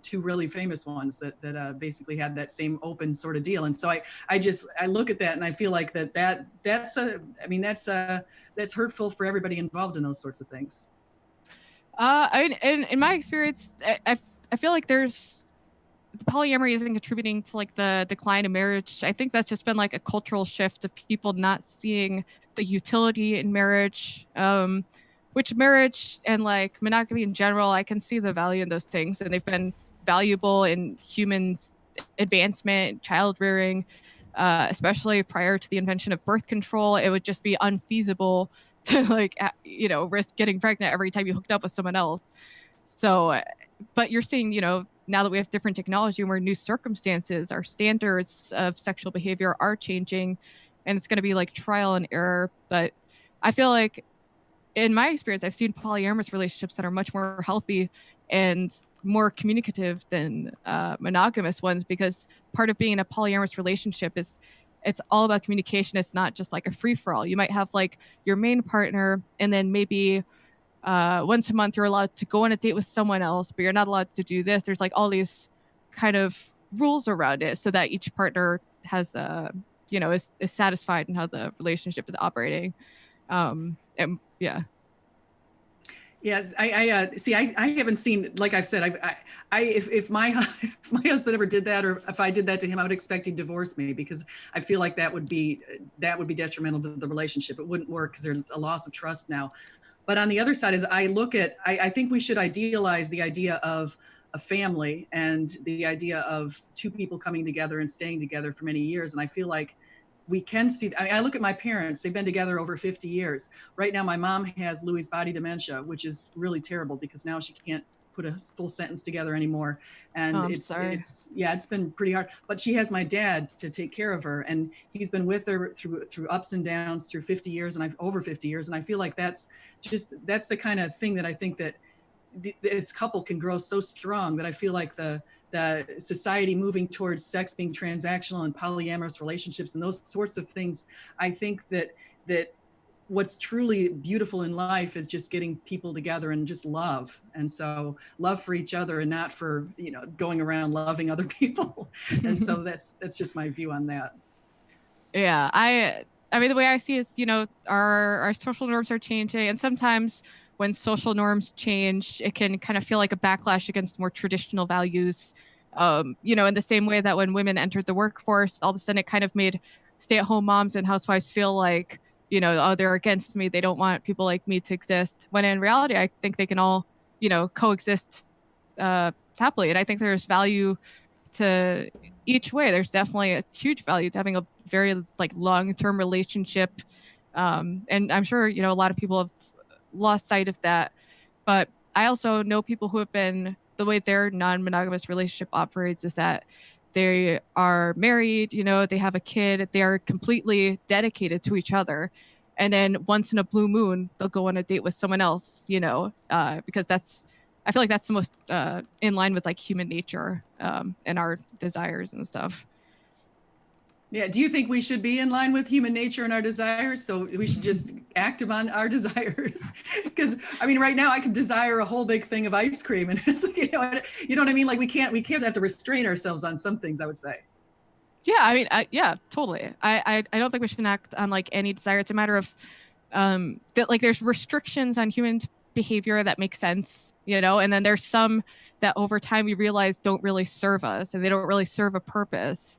two really famous ones that basically had that same open sort of deal. And so I look at that and I feel like that's hurtful for everybody involved in those sorts of things.
In my experience, I feel like there's polyamory isn't contributing to like the decline of marriage. I think that's just been like a cultural shift of people not seeing the utility in marriage. Which marriage and like monogamy in general, I can see the value in those things, and they've been valuable in humans' advancement, child rearing, especially prior to the invention of birth control. It would just be unfeasible to like risk getting pregnant every time you hooked up with someone else. So, but you're seeing, now that we have different technology and we're in new circumstances, our standards of sexual behavior are changing, and it's going to be like trial and error. But I feel like, in my experience, I've seen polyamorous relationships that are much more healthy and more communicative than monogamous ones, because part of being in a polyamorous relationship is it's all about communication. It's not just like a free for all. You might have like your main partner, and then maybe once a month you're allowed to go on a date with someone else, but you're not allowed to do this. There's like all these kind of rules around it so that each partner has is satisfied in how the relationship is operating. And yeah.
Yes, I see. I haven't seen, like I've said, if my husband ever did that, or if I did that to him, I would expect he'd divorce me, because I feel like that would be detrimental to the relationship. It wouldn't work because there's a loss of trust now. But on the other side, as I look at, I think we should idealize the idea of a family and the idea of two people coming together and staying together for many years. And I feel like we can see, I look at my parents, they've been together over 50 years. Right now, my mom has Lewy body dementia, which is really terrible because now she can't put a full sentence together anymore. And it's been pretty hard, but she has my dad to take care of her. And he's been with her through ups and downs through 50 years and over 50 years. And I feel like that's the kind of thing that I think that this couple can grow so strong, that I feel like the society moving towards sex being transactional and polyamorous relationships and those sorts of things, I think that what's truly beautiful in life is just getting people together and just love. And so love for each other, and not for, going around loving other people. And so that's just my view on that.
Yeah. I mean, the way I see it is, our social norms are changing, and sometimes when social norms change, it can kind of feel like a backlash against more traditional values. In the same way that when women entered the workforce, all of a sudden it kind of made stay-at-home moms and housewives feel like, they're against me. They don't want people like me to exist. When in reality, I think they can all, coexist happily. And I think there's value to each way. There's definitely a huge value to having a very like long-term relationship. And I'm sure, a lot of people have lost sight of that. But I also know people who have been, the way their non-monogamous relationship operates is that they are married, they have a kid, they are completely dedicated to each other. And then once in a blue moon, they'll go on a date with someone else, because I feel like that's the most in line with like human nature and our desires and stuff.
Yeah. Do you think we should be in line with human nature and our desires? So we should just act upon our desires? Because I mean, right now I can desire a whole big thing of ice cream, and it's like, you know what I mean? Like we can't have to restrain ourselves on some things, I would say.
Yeah. I mean, yeah, totally. I don't think we should act on like any desire. It's a matter of that like there's restrictions on human behavior that make sense, and then there's some that over time we realize don't really serve us, and they don't really serve a purpose.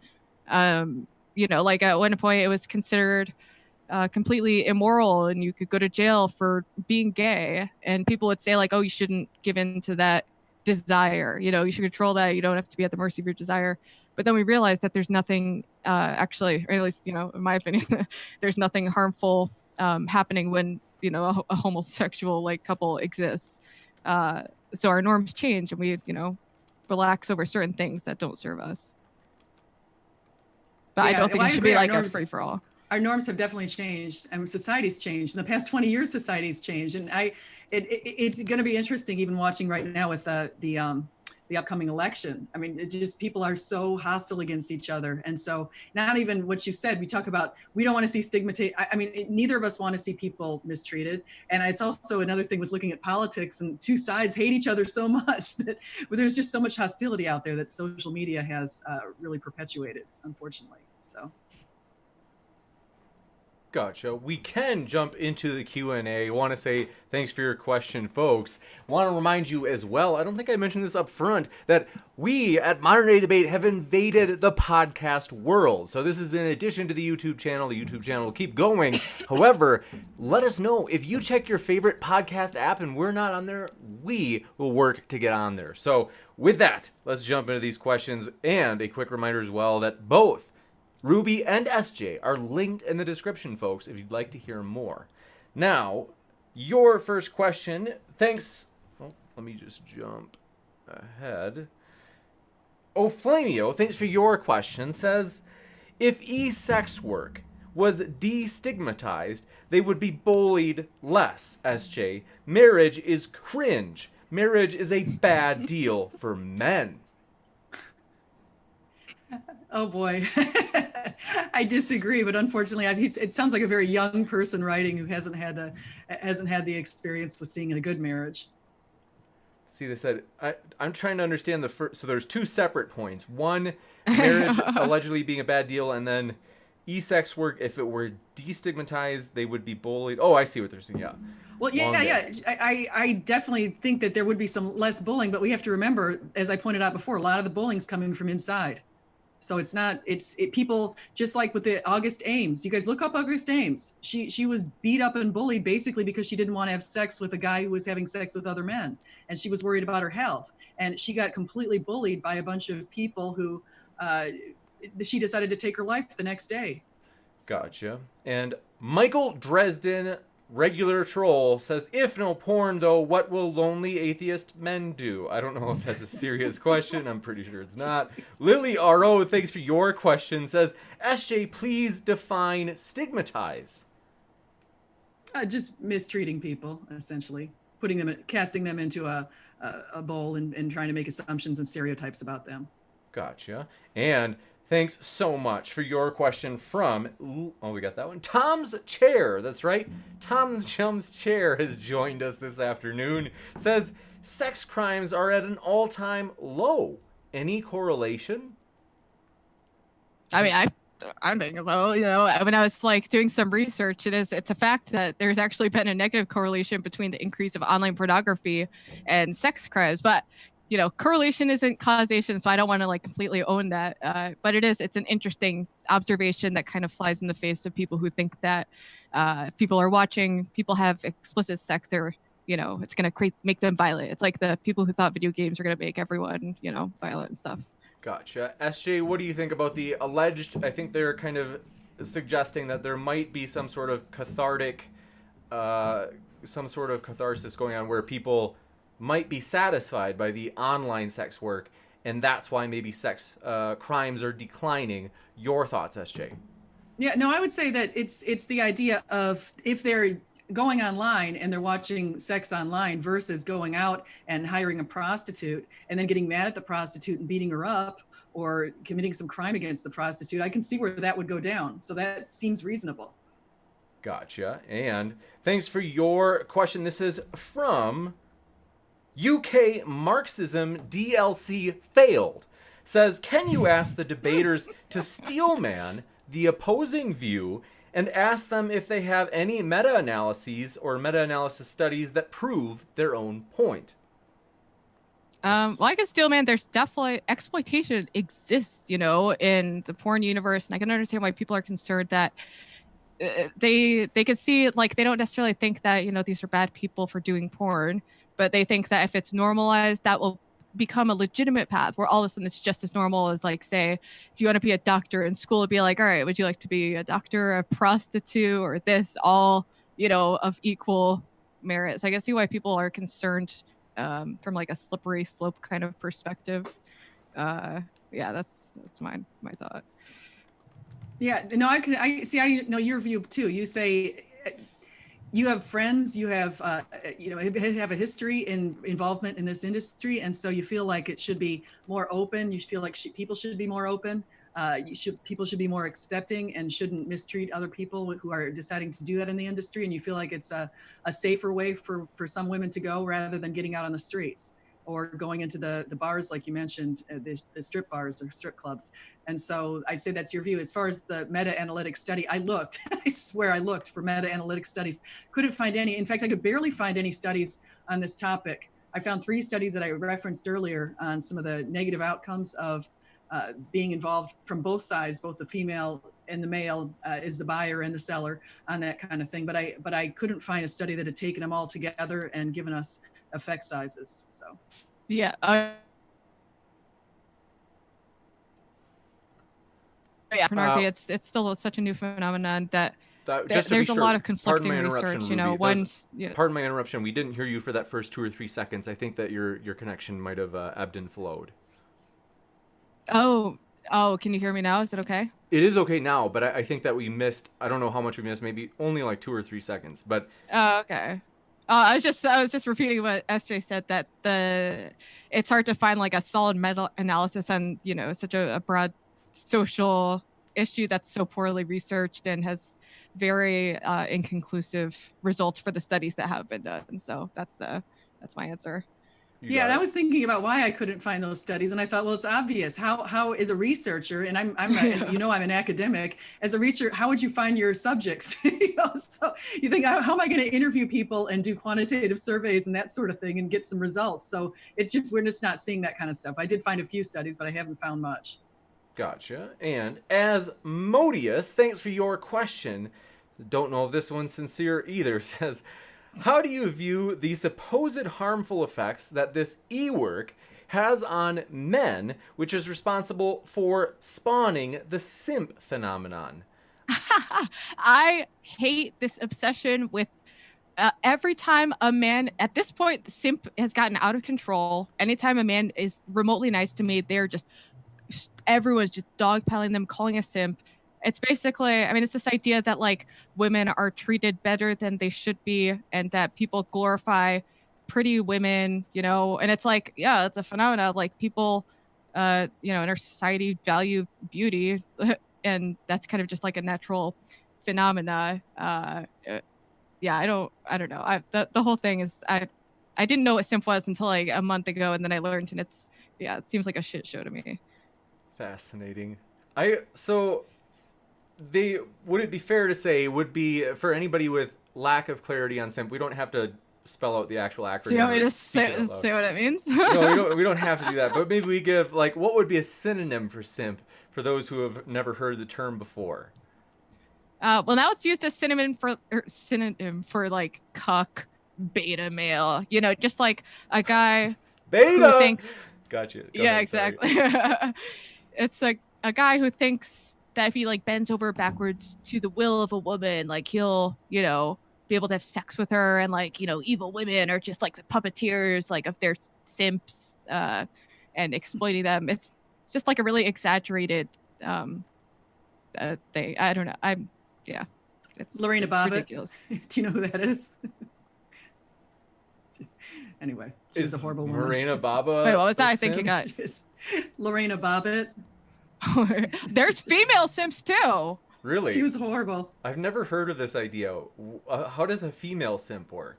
Like at one point it was considered completely immoral and you could go to jail for being gay, and people would say like, oh, you shouldn't give in to that desire, you should control that, you don't have to be at the mercy of your desire. But then we realized that there's nothing actually, or at least in my opinion, there's nothing harmful happening when a homosexual like couple exists. So our norms change, and we relax over certain things that don't serve us. But yeah, I don't think it should be like a free for all.
Our norms have definitely changed, and society's changed. In the past 20 years, society's changed, and it's going to be interesting even watching right now with the the upcoming election. I mean, it just, people are so hostile against each other. And so not even what you said, we talk about, we don't want to see stigmatization. I mean, neither of us want to see people mistreated. And it's also another thing with looking at politics, and two sides hate each other so much that there's just so much hostility out there that social media has really perpetuated, unfortunately. So.
Gotcha. We can jump into the Q&A. Want to say thanks for your question, folks. Want to remind you as well, I don't think I mentioned this up front, that we at Modern Day Debate have invaded the podcast world. So this is in addition to the YouTube channel. The YouTube channel will keep going. However, let us know if you check your favorite podcast app and we're not on there, we will work to get on there. So with that, let's jump into these questions. And a quick reminder as well that both Ruby and SJ are linked in the description, folks, if you'd like to hear more. Now, your first question, thanks. Oh, let me just jump ahead. Oflamio, thanks for your question, says, if e-sex work was destigmatized, they would be bullied less, SJ. Marriage is cringe. Marriage is a bad deal for men.
Oh boy, I disagree. But unfortunately, it sounds like a very young person writing who hasn't had the experience with seeing a good marriage.
See, they said I'm trying to understand the first. So there's two separate points. One, marriage allegedly being a bad deal, and then e-sex work. If it were destigmatized, they would be bullied. Oh, I see what they're saying. Yeah.
Well, yeah. I definitely think that there would be some less bullying, but we have to remember, as I pointed out before, a lot of the bullying's coming from inside. So it's not, people, just like with the August Ames, you guys look up August Ames. She was beat up and bullied basically because she didn't want to have sex with a guy who was having sex with other men. And she was worried about her health. And she got completely bullied by a bunch of people who, she decided to take her life the next day.
So. Gotcha. And Michael Dresden, regular troll, says, if no porn though, what will lonely atheist men do? I don't know if that's a serious question. I'm pretty sure it's not. Lily R.O., thanks for your question, says, SJ, please define stigmatize.
Just mistreating people, essentially. Casting them into a bowl and trying to make assumptions and stereotypes about them.
Gotcha. And thanks so much for your question from, we got that one, Tom's Chair. That's right. Tom's Chum's Chair has joined us this afternoon. Says, sex crimes are at an all-time low. Any correlation?
I mean, I think so. You know, when I was like doing some research, it's a fact that there's actually been a negative correlation between the increase of online pornography and sex crimes. But you know, correlation isn't causation, so I don't want to like completely own that. But it's an interesting observation that kind of flies in the face of people who think that if people are watching people have explicit sex, it's going to make them violent. It's like the people who thought video games are going to make everyone, violent and stuff.
Gotcha. SJ, what do you think about the alleged, I think they're kind of suggesting that there might be some sort of catharsis going on where people might be satisfied by the online sex work, and that's why maybe sex crimes are declining. Your thoughts, SJ?
Yeah, no, I would say that it's the idea of if they're going online and they're watching sex online versus going out and hiring a prostitute and then getting mad at the prostitute and beating her up or committing some crime against the prostitute, I can see where that would go down. So that seems reasonable.
Gotcha. And thanks for your question. This is from UK Marxism DLC Failed. Says, can you ask the debaters to steelman the opposing view and ask them if they have any meta-analyses or meta-analysis studies that prove their own point?
Well, I guess steelman, there's definitely exploitation exists, in the porn universe. And I can understand why people are concerned that they could see, like, they don't necessarily think that, these are bad people for doing porn. But they think that if it's normalized, that will become a legitimate path where all of a sudden it's just as normal as, like, say, if you want to be a doctor in school, it'd be like, all right, would you like to be a doctor, a prostitute, or this, all, of equal merit. So I can see why people are concerned from like a slippery slope kind of perspective. Yeah, that's my thought.
Yeah, no, I know your view too. You say you have friends, you have, have a history in involvement in this industry. And so you feel like it should be more open. You feel like people should be more open. People should be more accepting and shouldn't mistreat other people who are deciding to do that in the industry. And you feel like it's a safer way for some women to go rather than getting out on the streets or going into the bars, like you mentioned, the strip bars or strip clubs. And so I'd say that's your view. As far as the meta-analytic study, I looked, I swear I looked for meta-analytic studies, couldn't find any. In fact, I could barely find any studies on this topic. I found 3 studies that I referenced earlier on some of the negative outcomes of being involved from both sides, both the female and the male is the buyer and the seller on that kind of thing. But I couldn't find a study that had taken them all together and given us effect sizes. So
yeah. Yeah, pornography. It's still such a new phenomenon that there's a lot of conflicting research. You know,
pardon my interruption. We didn't hear you for that first 2 or 3 seconds. I think that your connection might have ebbed and flowed.
Oh, can you hear me now? Is it okay?
It is okay now, but I think that we missed. I don't know how much we missed. Maybe only like 2 or 3 seconds. But
oh, okay. I was just repeating what SJ said, that it's hard to find like a solid meta-analysis on, you know, such a broad social issue that's so poorly researched and has very inconclusive results for the studies that have been done. So that's my answer.
Yeah, and I was thinking about why I couldn't find those studies, and I thought, well, it's obvious. How as a researcher, and I'm as you know, I'm an academic. As a researcher, how would you find your subjects? So you think, how am I going to interview people and do quantitative surveys and that sort of thing and get some results? So it's just we're just not seeing that kind of stuff. I did find a few studies, but I haven't found much.
Gotcha. And as Modius, thanks for your question. Don't know if this one's sincere either. Says, how do you view the supposed harmful effects that this e-work has on men, which is responsible for spawning the simp phenomenon?
I hate this obsession with every time a man, at this point, the simp has gotten out of control. Anytime a man is remotely nice to me, everyone's just dogpiling them, calling a simp. It's basically, I mean, it's this idea that like women are treated better than they should be, and that people glorify pretty women, you know, and it's like, yeah, it's a phenomenon. Like people, you know, in our society value beauty, and that's kind of just like a natural phenomena. Yeah, I don't know. The whole thing is, I didn't know what simp was until like a month ago, and then I learned, and it seems like a shit show to me.
Fascinating. Would it be fair to say would be for anybody with lack of clarity on simp, we don't have to spell out the actual acronym.
So you want me to say what it means?
No, we don't have to do that. But maybe we give like what would be a synonym for simp for those who have never heard the term before.
Well, now it's used as synonym for like cuck, beta male. You know, just like a guy
beta
who thinks.
Gotcha.
Go ahead, exactly. It's like a guy who thinks that if he like bends over backwards to the will of a woman, like he'll, you know, be able to have sex with her, and like, you know, evil women are just like the puppeteers, like of their simps, and exploiting them. It's just like a really exaggerated thing. I don't know. It's
Lorena Bobbitt.
Ridiculous.
Do you know who that is? Anyway, she's a horrible woman.
Lorena Bobbitt.
Wait, what was that? I think you got
Lorena Bobbitt.
There's female simps too.
Really?
She was horrible.
I've never heard of this idea. How does a female simp work?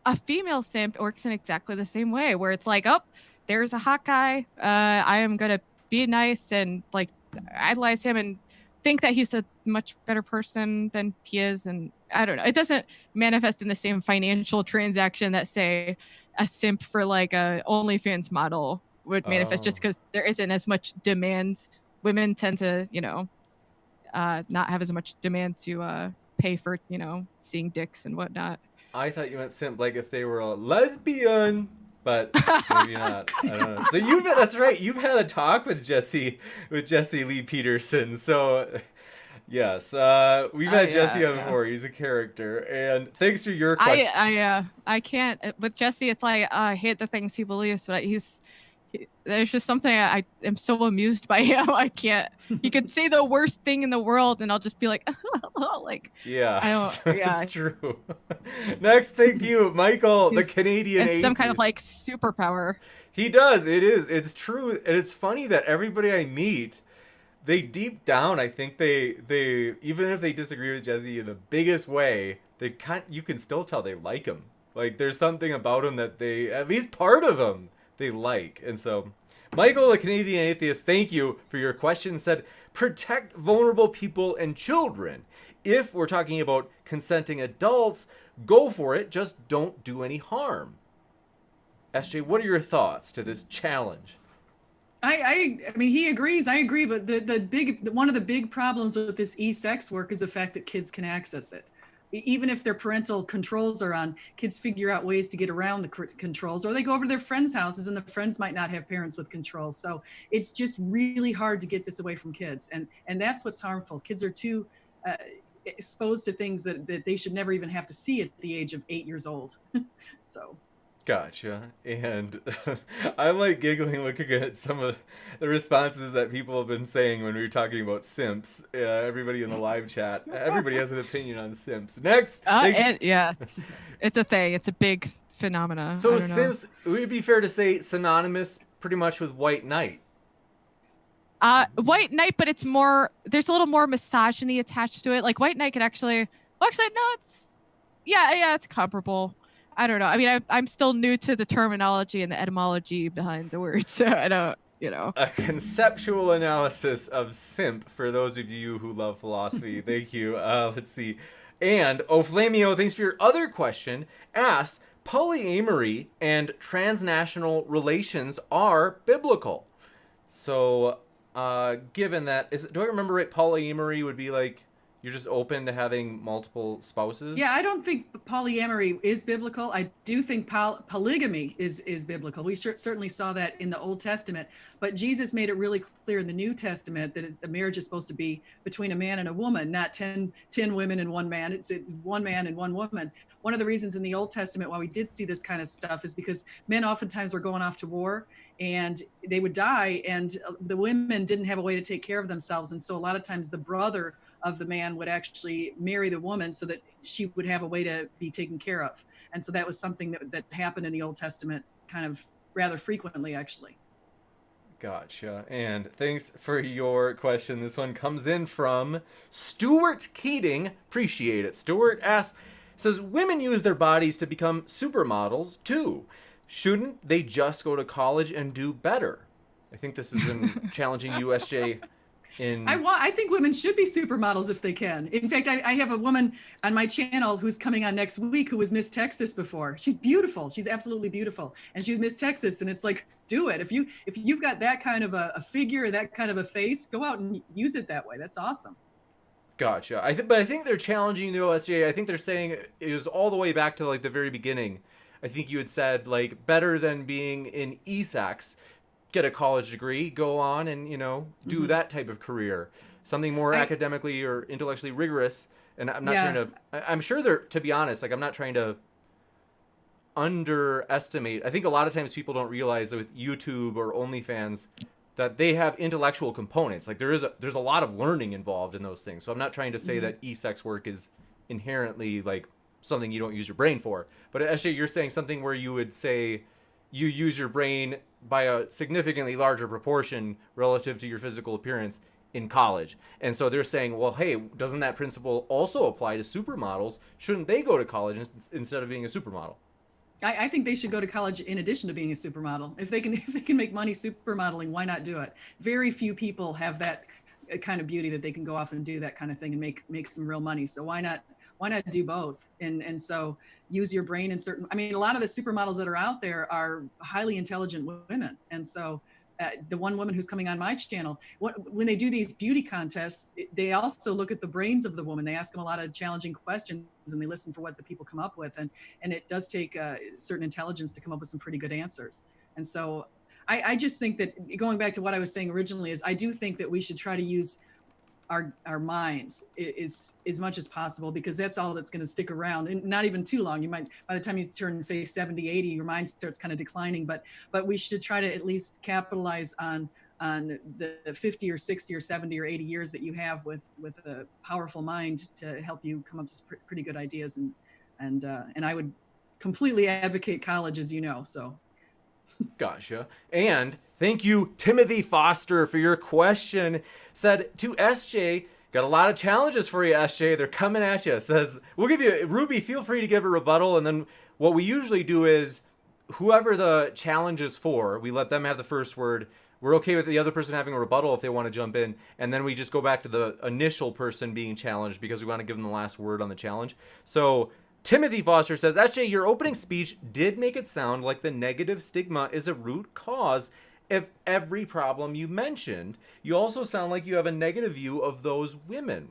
A female simp works in exactly the same way, where it's like, oh, there's a hot guy. I am gonna be nice and like idolize him and think that he's a much better person than he is. And I don't know. It doesn't manifest in the same financial transaction that, say, a simp for like a OnlyFans model would manifest, just because there isn't as much demand. Women tend to, you know, not have as much demand to pay for, you know, seeing dicks and whatnot.
I thought you meant simp like if they were a lesbian, but maybe not. I don't know. So that's right. You've had a talk with Jesse Lee Peterson. So yes, we've had Jesse on before. He's a character, and thanks for your question.
I can't with Jesse. It's like I hate the things he believes, but there's just something I am so amused by him. I can't. He could say the worst thing in the world, and I'll just be like, Like,
Yeah,
I don't, yeah.
it's true. Next, thank you, Michael, the Canadian
It's some kind of
atheist.
like superpower.
He does. It is. It's true, and it's funny that everybody I meet, they deep down, I think they even if they disagree with Jesse in the biggest way, they can't. You can still tell they like him. Like there's something about him that they, at least part of him, they like. And so, Michael, the Canadian atheist, thank you for your question. Said protect vulnerable people and children. If we're talking about consenting adults, go for it. Just don't do any harm. SJ, what are your thoughts to this challenge?
I mean, he agrees. I agree. But one of the big problems with this e-sex work is the fact that kids can access it. Even if their parental controls are on, kids figure out ways to get around the controls, or they go over to their friends' houses and the friends might not have parents with controls. So it's just really hard to get this away from kids. And that's what's harmful. Kids are too exposed to things that they should never even have to see at the age of 8 years old. So.
Gotcha. And I like giggling looking at some of the responses that people have been saying when we were talking about simps. Everybody in the live chat, everybody has an opinion on simps. Next.
Yeah, it's a thing. It's a big phenomena.
So simps, would it be fair to say synonymous pretty much with white knight?
White knight, but it's more, there's a little more misogyny attached to it. Like white knight could actually, well, actually, no, it's comparable. I don't know. I mean, I'm still new to the terminology and the etymology behind the word, so I don't, A
conceptual analysis of simp for those of you who love philosophy. Thank you. Let's see. And Oflamio, thanks for your other question, asks, polyamory and transnational relations are biblical. So, given that, do I remember right, polyamory would be like, you're just open to having multiple spouses?
Yeah, I don't think polyamory is biblical. I do think polygamy is biblical. We certainly saw that in the Old Testament, but Jesus made it really clear in the New Testament that a marriage is supposed to be between a man and a woman, not 10 women and one man. It's one man and one woman. One of the reasons in the Old Testament why we did see this kind of stuff is because men oftentimes were going off to war and they would die, and the women didn't have a way to take care of themselves. And so a lot of times the brother of the man would actually marry the woman so that she would have a way to be taken care of. And so that was something that happened in the Old Testament kind of rather frequently, actually.
Gotcha. And thanks for your question. This one comes in from Stuart Keating. Appreciate it. Stuart says, women use their bodies to become supermodels too. Shouldn't they just go to college and do better? I think this is in challenging USJ.
I think women should be supermodels if they can. In fact, I have a woman on my channel who's coming on next week who was Miss Texas before. She's beautiful. She's absolutely beautiful. And she was Miss Texas. And it's like, do it. If you've got that kind of a figure, that kind of a face, go out and use it that way. That's awesome.
Gotcha. But I think they're challenging the OSJ. I think they're saying it was all the way back to like the very beginning. I think you had said like better than being in ESACs, get a college degree, go on and, do that type of career. Something more academically or intellectually rigorous. And I'm not trying to, I'm sure to be honest, like I'm not trying to underestimate. I think a lot of times people don't realize that with YouTube or Onlyfans that they have intellectual components. Like there's a lot of learning involved in those things. So I'm not trying to say that e-sex work is inherently like something you don't use your brain for. But actually you're saying something where you would say you use your brain by a significantly larger proportion relative to your physical appearance in college. And so they're saying, well, hey, doesn't that principle also apply to supermodels? Shouldn't they go to college instead of being a supermodel?
I think they should go to college in addition to being a supermodel. If they can make money supermodeling, why not do it? Very few people have that kind of beauty that they can go off and do that kind of thing and make some real money. So why not do both? And so use your brain in certain, I mean, a lot of the supermodels that are out there are highly intelligent women. And so the one woman who's coming on my channel, when they do these beauty contests, they also look at the brains of the woman. They ask them a lot of challenging questions and they listen for what the people come up with. And it does take certain intelligence to come up with some pretty good answers. And so I just think that going back to what I was saying originally is I do think that we should try to use our minds as much as possible, because that's all that's going to stick around, and not even too long. You might, by the time you turn, say 70, 80, your mind starts kind of declining, but we should try to at least capitalize on on the 50 or 60 or 70 or 80 years that you have with a powerful mind to help you come up with pretty good ideas. And I would completely advocate college, as you know. So.
Gotcha. And thank you, Timothy Foster, for your question. Said to SJ, got a lot of challenges for you, SJ. They're coming at you. Says, we'll give you, Ruby, feel free to give a rebuttal. And then what we usually do is whoever the challenge is for, we let them have the first word. We're okay with the other person having a rebuttal if they want to jump in. And then we just go back to the initial person being challenged because we want to give them the last word on the challenge. So Timothy Foster says, SJ, your opening speech did make it sound like the negative stigma is a root cause of every problem you mentioned. You also sound like you have a negative view of those women.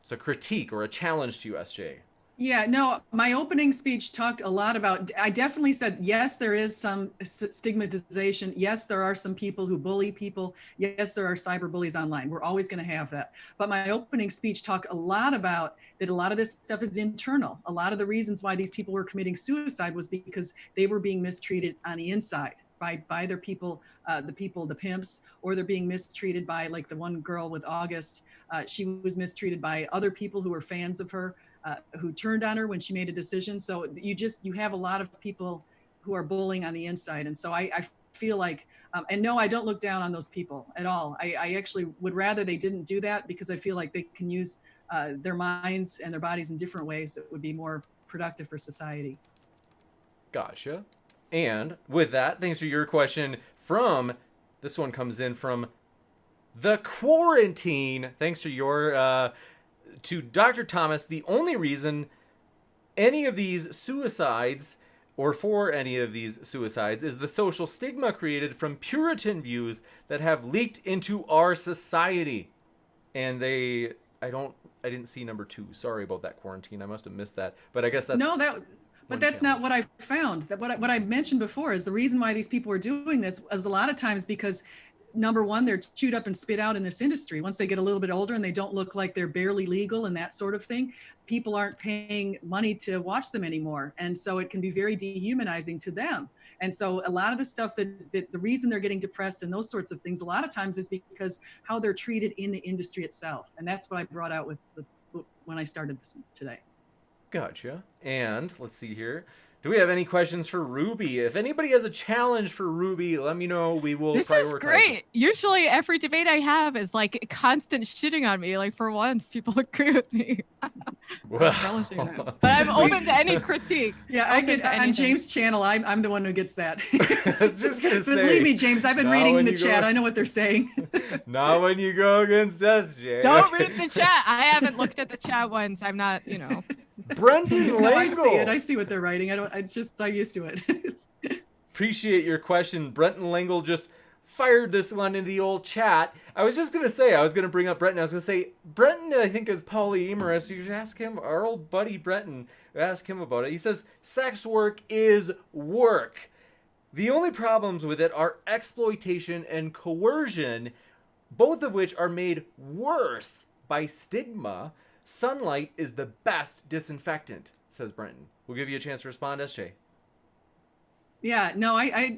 It's a critique or a challenge to you, SJ.
Yeah, no, my opening speech talked a lot about, I definitely said, yes, there is some stigmatization. Yes, there are some people who bully people. Yes, there are cyber bullies online. We're always going to have that. But my opening speech talked a lot about that a lot of this stuff is internal. A lot of the reasons why these people were committing suicide was because they were being mistreated on the inside by their people, the pimps, or they're being mistreated by, like the one girl with August. She was mistreated by other people who were fans of her. Who turned on her when she made a decision. So you have a lot of people who are bullying on the inside. And so I feel like, and no, I don't look down on those people at all. I actually would rather they didn't do that because I feel like they can use their minds and their bodies in different ways that would be more productive for society.
Gotcha. And with that, thanks for your question this one comes in from the quarantine. Thanks for your, to Dr. Thomas, the only reason any of these suicides or for any of these suicides is the social stigma created from Puritan views that have leaked into our society. And I didn't see number 2. Sorry about that, quarantine. I must have missed that. But I guess that's
but that's not what I found. That what I mentioned before is the reason why these people are doing this is a lot of times because number one, they're chewed up and spit out in this industry. Once they get a little bit older and they don't look like they're barely legal and that sort of thing, people aren't paying money to watch them anymore. And so it can be very dehumanizing to them. And so a lot of the stuff that the reason they're getting depressed and those sorts of things, a lot of times is because how they're treated in the industry itself. And that's what I brought out with when I started this today.
Gotcha. And let's see here. Do we have any questions for Ruby? If anybody has a challenge for Ruby, let me know. We will
This
prioritize.
is great. Usually every debate I have is like constant shitting on me. Like for once, people agree with me.
Well,
but I'm open to any critique.
Yeah, I get on James' channel. I'm the one who gets that.
I was just gonna say.
Believe me, James, I've been reading the chat. I know what they're saying.
Not when you go against us, Jay.
Don't read the chat. I haven't looked at the chat once. I'm not,
Brenton Langle.
No, I see it. I see what they're writing. It's just I'm used to it.
Appreciate your question. Brenton Langle just fired this one into the old chat. I was just going to say, I was going to bring up Brenton. I was going to say, Brenton, I think, is polyamorous. You should ask him, our old buddy Brenton, ask him about it. He says, sex work is work. The only problems with it are exploitation and coercion, both of which are made worse by stigma. Sunlight is the best disinfectant, says Brenton. We'll give you a chance to respond, SJ.
Yeah, no, I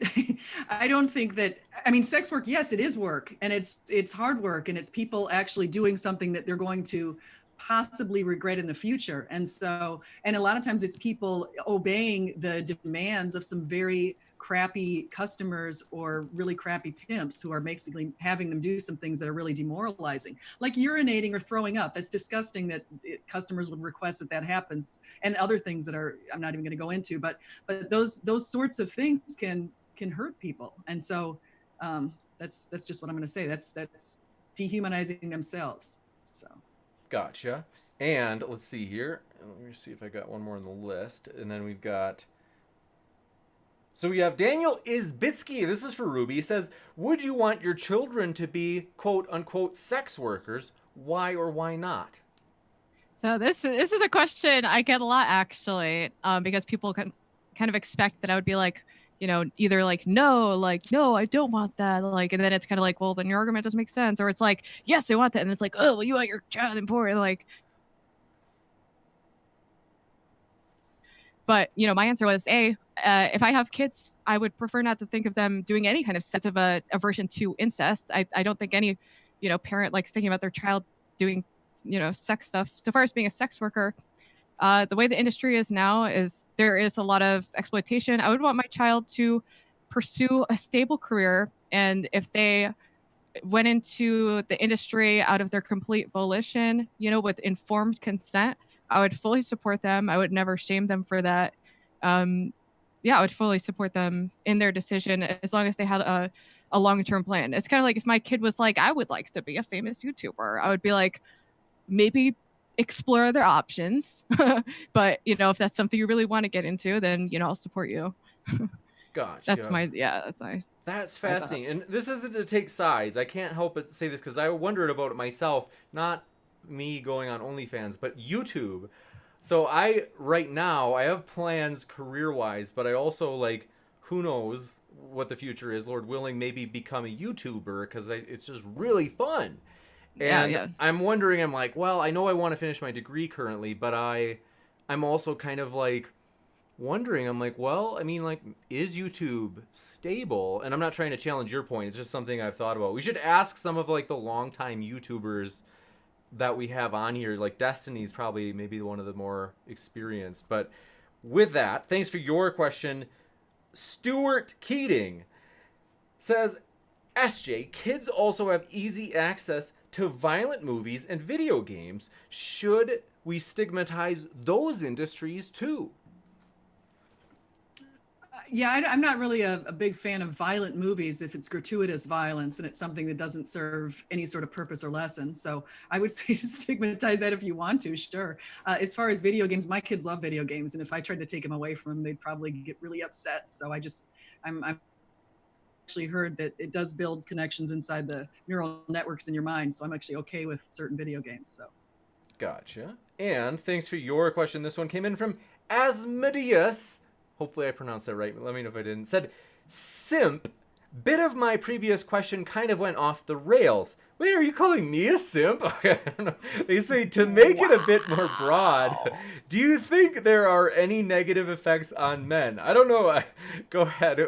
don't think that, I mean, sex work, yes, it is work, and it's hard work, and it's people actually doing something that they're going to possibly regret in the future. And so, and a lot of times it's people obeying the demands of some very crappy customers or really crappy pimps who are basically having them do some things that are really demoralizing, like urinating or throwing up. That's disgusting that customers would request that happens, and other things that are, I'm not even going to go into, but those sorts of things can hurt people. And so that's just what I'm going to say. That's dehumanizing themselves. So.
Gotcha. And let's see here. Let me see if I got one more on the list. And then we've got... So we have Daniel Izbitsky. This is for Ruby. He says, would you want your children to be quote unquote sex workers? Why or why not?
So this is a question I get a lot, actually, because people can kind of expect that I would be like, either like, no, I don't want that. Like, and then it's kind of like, well, then your argument doesn't make sense. Or it's like, yes, I want that. And it's like, oh, well, you want your child important. Like, but, my answer was, if I have kids, I would prefer not to think of them doing any kind of sense of a aversion to incest. I don't think any, parent likes thinking about their child doing, sex stuff. So far as being a sex worker, the way the industry is now is there is a lot of exploitation. I would want my child to pursue a stable career. And if they went into the industry out of their complete volition, with informed consent, I would fully support them. I would never shame them for that. Yeah, I would fully support them in their decision as long as they had a long-term plan. It's kind of like if my kid was like, I would like to be a famous YouTuber, I would be like, maybe explore other options. But, if that's something you really want to get into, then, I'll support you.
Gotcha.
That's my
That's fascinating. And this isn't to take sides. I can't help but say this because I wondered about it myself, not me going on OnlyFans, but YouTube. So right now, I have plans career-wise, but I also, like, who knows what the future is, Lord willing, maybe become a YouTuber because it's just really fun. And
yeah.
I'm wondering, I'm like, well, I know I want to finish my degree currently, but I'm also kind of like wondering, I'm like, well, I mean, like, is YouTube stable? And I'm not trying to challenge your point. It's just something I've thought about. We should ask some of like the longtime YouTubers that we have on here. Like Destiny's probably maybe one of the more experienced. But with that, thanks for your question. Stuart Keating says, SJ, kids also have easy access to violent movies and video games. Should we stigmatize those industries too?
Yeah, I'm not really a big fan of violent movies if it's gratuitous violence and it's something that doesn't serve any sort of purpose or lesson. So I would say stigmatize that if you want to, sure. As far as video games, my kids love video games. And if I tried to take them away from them, they'd probably get really upset. So I'm actually heard that it does build connections inside the neural networks in your mind. So I'm actually okay with certain video games. So.
Gotcha. And thanks for your question. This one came in from Asmodeus. Hopefully I pronounced that right. Let me know if I didn't. Said, simp. Bit of my previous question kind of went off the rails. Wait, are you calling me a simp? Okay, I don't know. They say, to make it a bit more broad, do you think there are any negative effects on men? I don't know. Go ahead.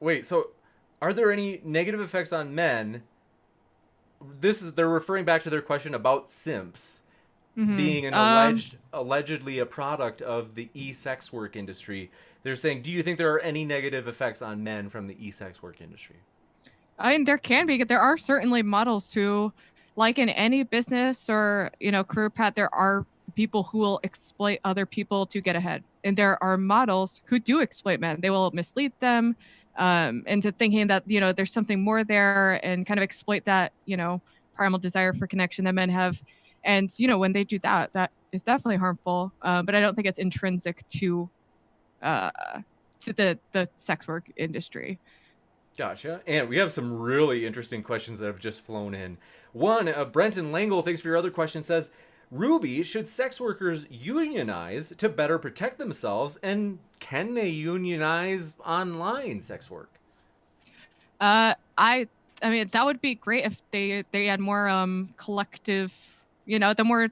Wait, so are there any negative effects on men? They're referring back to their question about simps. Mm-hmm. Being an allegedly a product of the e-sex work industry. They're saying, do you think there are any negative effects on men from the e-sex work industry?
I mean, there can be. There are certainly models who, like in any business or, career path, there are people who will exploit other people to get ahead. And there are models who do exploit men. They will mislead them into thinking that, there's something more there and kind of exploit that, primal desire for connection that men have. And, when they do that, that is definitely harmful. But I don't think it's intrinsic to the sex work industry.
Gotcha. And we have some really interesting questions that have just flown in. One, Brenton Langle, thanks for your other question, says, Ruby, should sex workers unionize to better protect themselves? And can they unionize online sex work?
I mean, that would be great if they had more collective, the more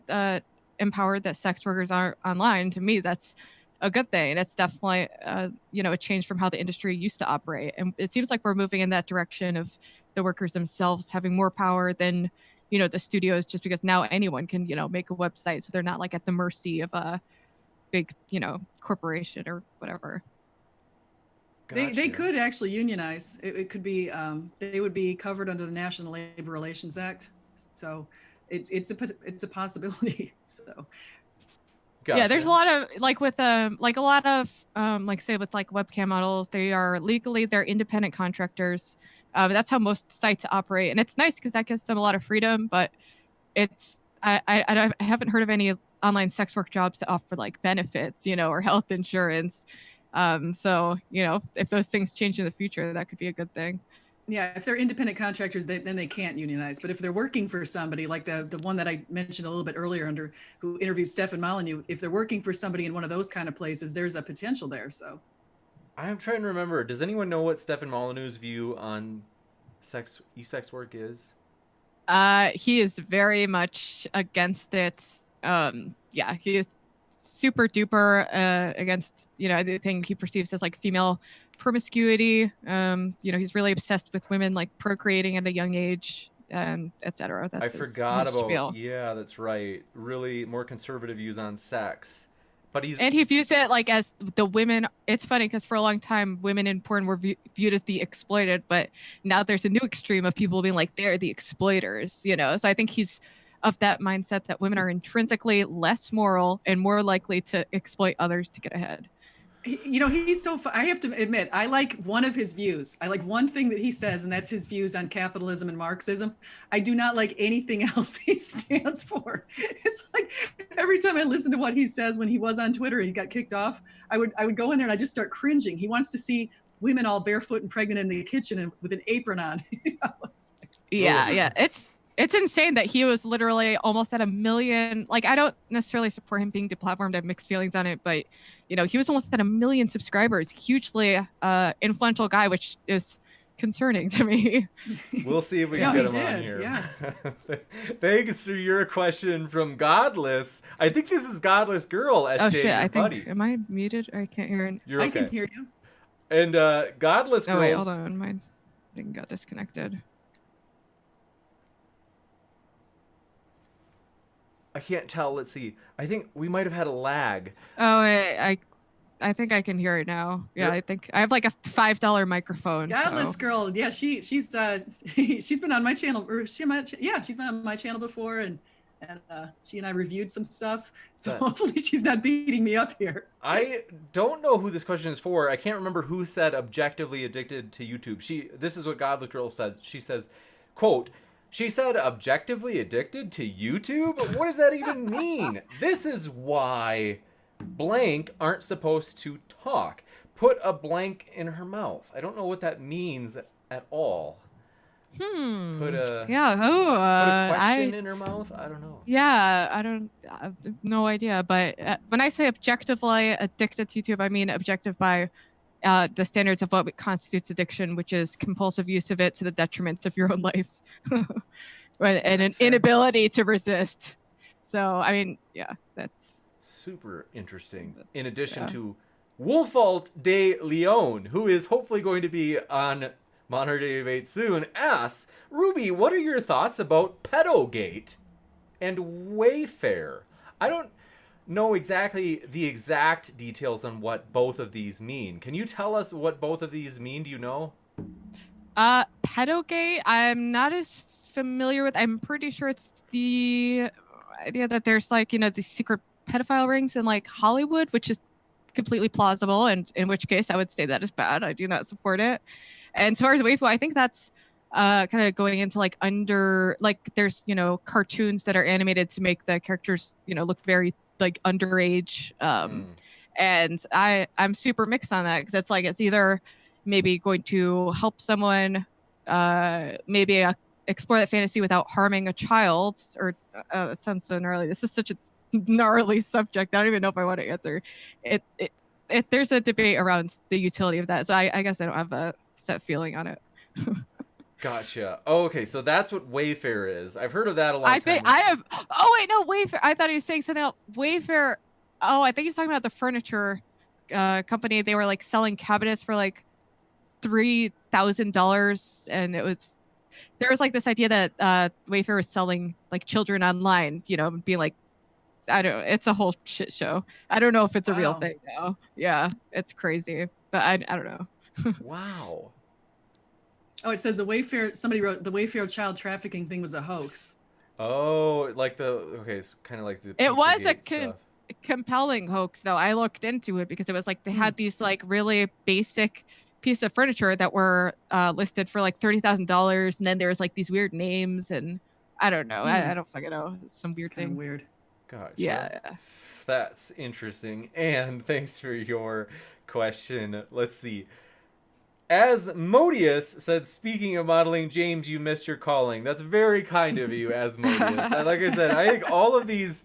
empowered that sex workers are online. To me, that's a good thing. It's definitely, a change from how the industry used to operate. And it seems like we're moving in that direction of the workers themselves having more power than, the studios, just because now anyone can, make a website. So they're not like at the mercy of a big, corporation or whatever.
Gotcha.
They could actually unionize. It could be, they would be covered under the National Labor Relations Act. So it's a possibility. So.
Gotcha.
Yeah, there's a lot of like say with like webcam models, they're independent contractors. That's how most sites operate, and it's nice because that gives them a lot of freedom. But I haven't heard of any online sex work jobs that offer like benefits, or health insurance. So if those things change in the future, that could be a good thing.
Yeah, if they're independent contractors, then they can't unionize. But if they're working for somebody like the one that I mentioned a little bit earlier, who interviewed Stefan Molyneux, if they're working for somebody in one of those kind of places, there's a potential there. So,
I'm trying to remember. Does anyone know what Stefan Molyneux's view on e-sex work is?
He is very much against it. Yeah, he is super duper against, the thing he perceives as like female promiscuity. He's really obsessed with women like procreating at a young age, and etc.
I
That's
forgot
his
about,
spiel.
yeah, that's right. Really more conservative views on sex. But
And he views it like as the women. It's funny because for a long time, women in porn were viewed as the exploited, but now there's a new extreme of people being like, they're the exploiters, So I think he's of that mindset that women are intrinsically less moral and more likely to exploit others to get ahead.
He's so I have to admit, I like one of his views. I like one thing that he says, and that's his views on capitalism and Marxism. I do not like anything else he stands for. It's like every time I listen to what he says when he was on Twitter and he got kicked off, I would go in there and I just start cringing. He wants to see women all barefoot and pregnant in the kitchen and with an apron on.
Yeah. It's insane that he was literally almost at 1 million. Like, I don't necessarily support him being deplatformed. I have mixed feelings on it, but he was almost at 1 million subscribers. Hugely influential guy, which is concerning to me.
We'll see if we can get him on here.
Yeah.
Thanks for your question from Godless. I think this is Godless Girl.
Oh shit! I think am I muted? I can't hear it.
You're okay.
I can hear you.
And Godless Girl.
Oh wait, hold on. My thing got disconnected.
I can't tell. Let's see. I think we might have had a lag.
Oh, I think I can hear it now. Yeah, I think I have like a $5 microphone.
Godless Girl. Yeah, she's she's been on my channel. She's been on my channel before, and she and I reviewed some stuff. So hopefully she's not beating me up here.
I don't know who this question is for. I can't remember who said objectively addicted to YouTube. This is what Godless Girl says. She says, quote, "She said objectively addicted to YouTube? What does that even mean? This is why blank aren't supposed to talk. Put a blank in her mouth." I don't know what that means at all. Put a question in her mouth? I don't know.
Yeah, I have no idea. But when I say objectively addicted to YouTube, I mean objective by the standards of what constitutes addiction, which is compulsive use of it to the detriment of your own life. And an inability to resist. So, I mean, yeah, that's
super interesting. In addition to Wolfalt de Leon, who is hopefully going to be on Modern Day Debate soon, asks, Ruby, what are your thoughts about pedogate and Wayfair? I don't know exactly the exact details on what both of these mean. Can you tell us what both of these mean? Do you know?
Pedogate, I'm not as familiar with. I'm pretty sure it's the idea that there's like, these secret pedophile rings in like Hollywood, which is completely plausible, and in which case I would say that is bad. I do not support it. And as far as Wayfair, I think that's kind of going into like there's cartoons that are animated to make the characters look very like underage, and I'm super mixed on that, because it's like it's either maybe going to help someone maybe explore that fantasy without harming a child, or it sounds so gnarly. This is such a gnarly subject. I don't even know if I want to answer it. There's a debate around the utility of that, so I guess I don't have a set feeling on it.
Gotcha. Oh, okay, so that's what Wayfair is. I've heard of that a lot.
Wayfair. I thought he was saying something else. Wayfair. Oh, I think he's talking about the furniture company. They were like selling cabinets for like $3,000, and there was like this idea that Wayfair was selling like children online, being like, I don't know, it's a whole shit show. I don't know if it's a real thing now. Yeah, it's crazy, but I don't know.
Wow.
Oh, it says somebody wrote the Wayfair child trafficking thing was a hoax.
Oh, like it's kind of like the
It was a
stuff.
compelling hoax, though. I looked into it because it was like they had these like really basic piece of furniture that were listed for like $30,000, and then there was like these weird names, and I don't know. I don't fucking know. It's some weird thing.
Weird.
Gotcha.
Yeah.
That's interesting. And thanks for your question. Let's see. As Modius said, speaking of modeling, James, you missed your calling. That's very kind of you, Asmodeus. Like I said, I think all of these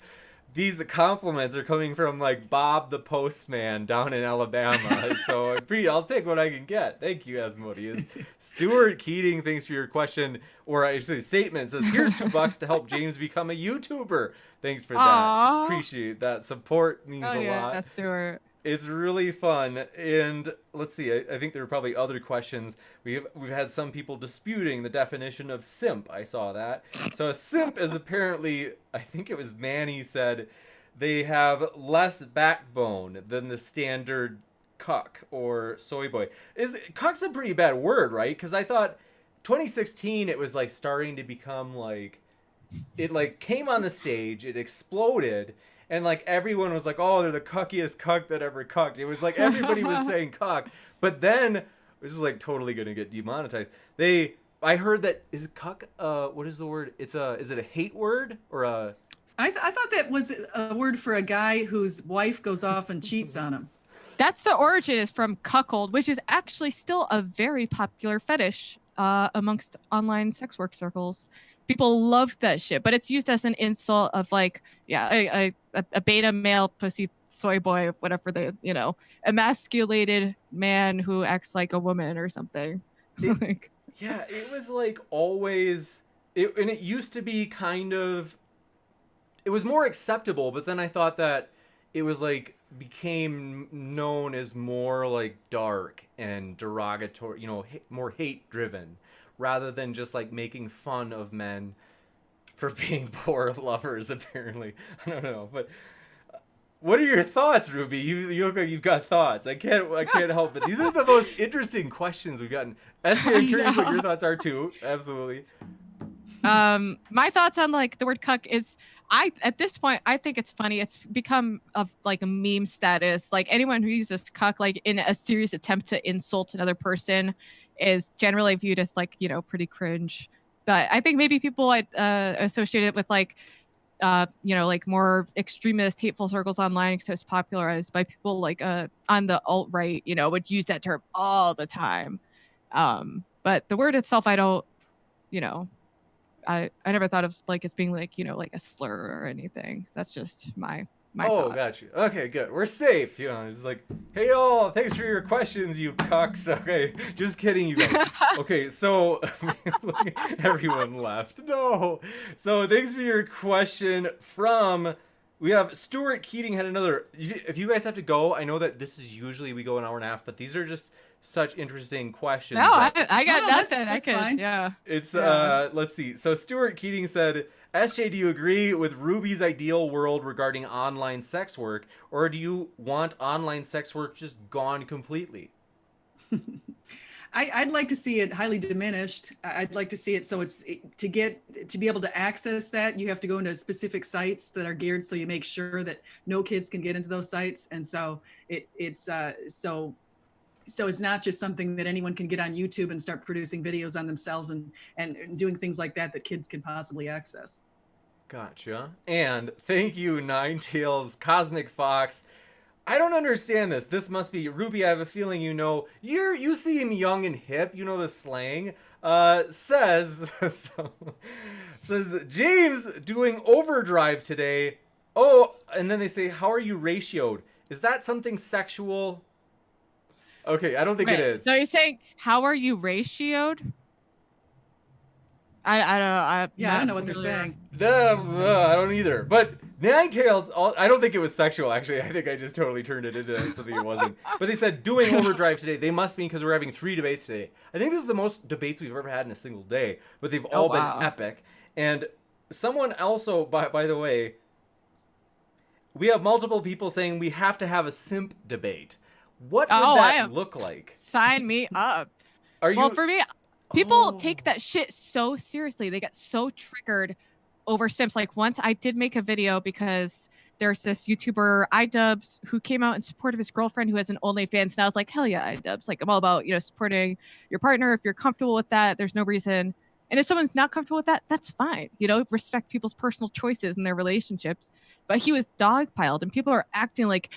these compliments are coming from like Bob the postman down in Alabama. So I'll take what I can get. Thank you, Asmodeus. Stuart Keating, thanks for your question, or I should say statement. Says, here's $2 to help James become a YouTuber. Thanks for that.
Aw.
Appreciate that. Support means a lot.
Stuart.
It's really fun. And let's see, I think there are probably other questions. We've had some people disputing the definition of simp. I saw that. So a simp is apparently, I think it was Manny said, they have less backbone than the standard cuck or soy boy. Cuck's a pretty bad word, right? Because I thought 2016 it was like starting to become like, it like came on the stage, it exploded, and like everyone was like, oh, they're the cuckiest cuck that ever cucked. It was like everybody was saying cuck, but then this is like totally gonna get demonetized. I heard that is cuck. What is the word? Is it a hate word or a?
I thought that was a word for a guy whose wife goes off and cheats on him.
That's the origin, is from cuckold, which is actually still a very popular fetish amongst online sex work circles. People love that shit, but it's used as an insult of like, yeah, a beta male pussy soy boy, whatever emasculated man who acts like a woman or something.
Yeah, it was like always, and it used to be kind of, it was more acceptable, but then I thought that it was like became known as more like dark and derogatory, more hate driven, rather than just like making fun of men for being poor lovers, apparently. I don't know, but what are your thoughts, Ruby? You look like you've got thoughts. I can't help it. These are the most interesting questions we've gotten. Esther, I'm curious what your thoughts are too. Absolutely.
My thoughts on like the word cuck is, at this point I think it's funny. It's become of like a meme status. Like anyone who uses cuck like in a serious attempt to insult another person is generally viewed as like, pretty cringe. But I think maybe people associate it with like like more extremist hateful circles online, because it's popularized by people like on the alt-right, would use that term all the time. But the word itself, I don't, I never thought of like as being like, like a slur or anything. That's just my thought.
Got you. Okay, good. We're safe. It's like, hey all, thanks for your questions, you cucks. Okay, just kidding, you guys. Okay, so everyone left. No. So thanks for your question from. We have Stuart Keating had another. If you guys have to go, I know that this is usually we go an hour and a half, but these are just such interesting questions.
No, I got nothing.
That's fine.
Yeah.
It's let's see. So Stuart Keating said, SJ, do you agree with Ruby's ideal world regarding online sex work, or do you want online sex work just gone completely?
I'd like to see it highly diminished. I'd like to see it so to be able to access that, you have to go into specific sites that are geared so you make sure that no kids can get into those sites, and so it's not just something that anyone can get on YouTube and start producing videos on themselves and doing things like that kids can possibly access.
Gotcha. And thank you, Nine Tails Cosmic Fox. I don't understand this. This must be Ruby. I have a feeling you seem young and hip. You know the slang. Says James doing overdrive today. Oh, and then they say, how are you ratioed? Is that something sexual? Okay, I don't think it is.
So you're saying, how are you ratioed? I
don't know what they're saying.
I don't either. But Nine Tails, I don't think it was sexual, actually. I think I just totally turned it into something it wasn't. But they said, doing overdrive today. They must mean because we're having 3 debates today. I think this is the most debates we've ever had in a single day. But they've all been epic. And someone also, by the way, we have multiple people saying we have to have a simp debate. What would that look like?
Sign me up. Well, for me, people take that shit so seriously. They get so triggered over simps. Like once I did make a video because there's this YouTuber iDubbbz who came out in support of his girlfriend who has an OnlyFans. And I was like, hell yeah, iDubbbz. Like I'm all about, supporting your partner. If you're comfortable with that, there's no reason. And if someone's not comfortable with that, that's fine. Respect people's personal choices in their relationships. But he was dogpiled and people are acting like,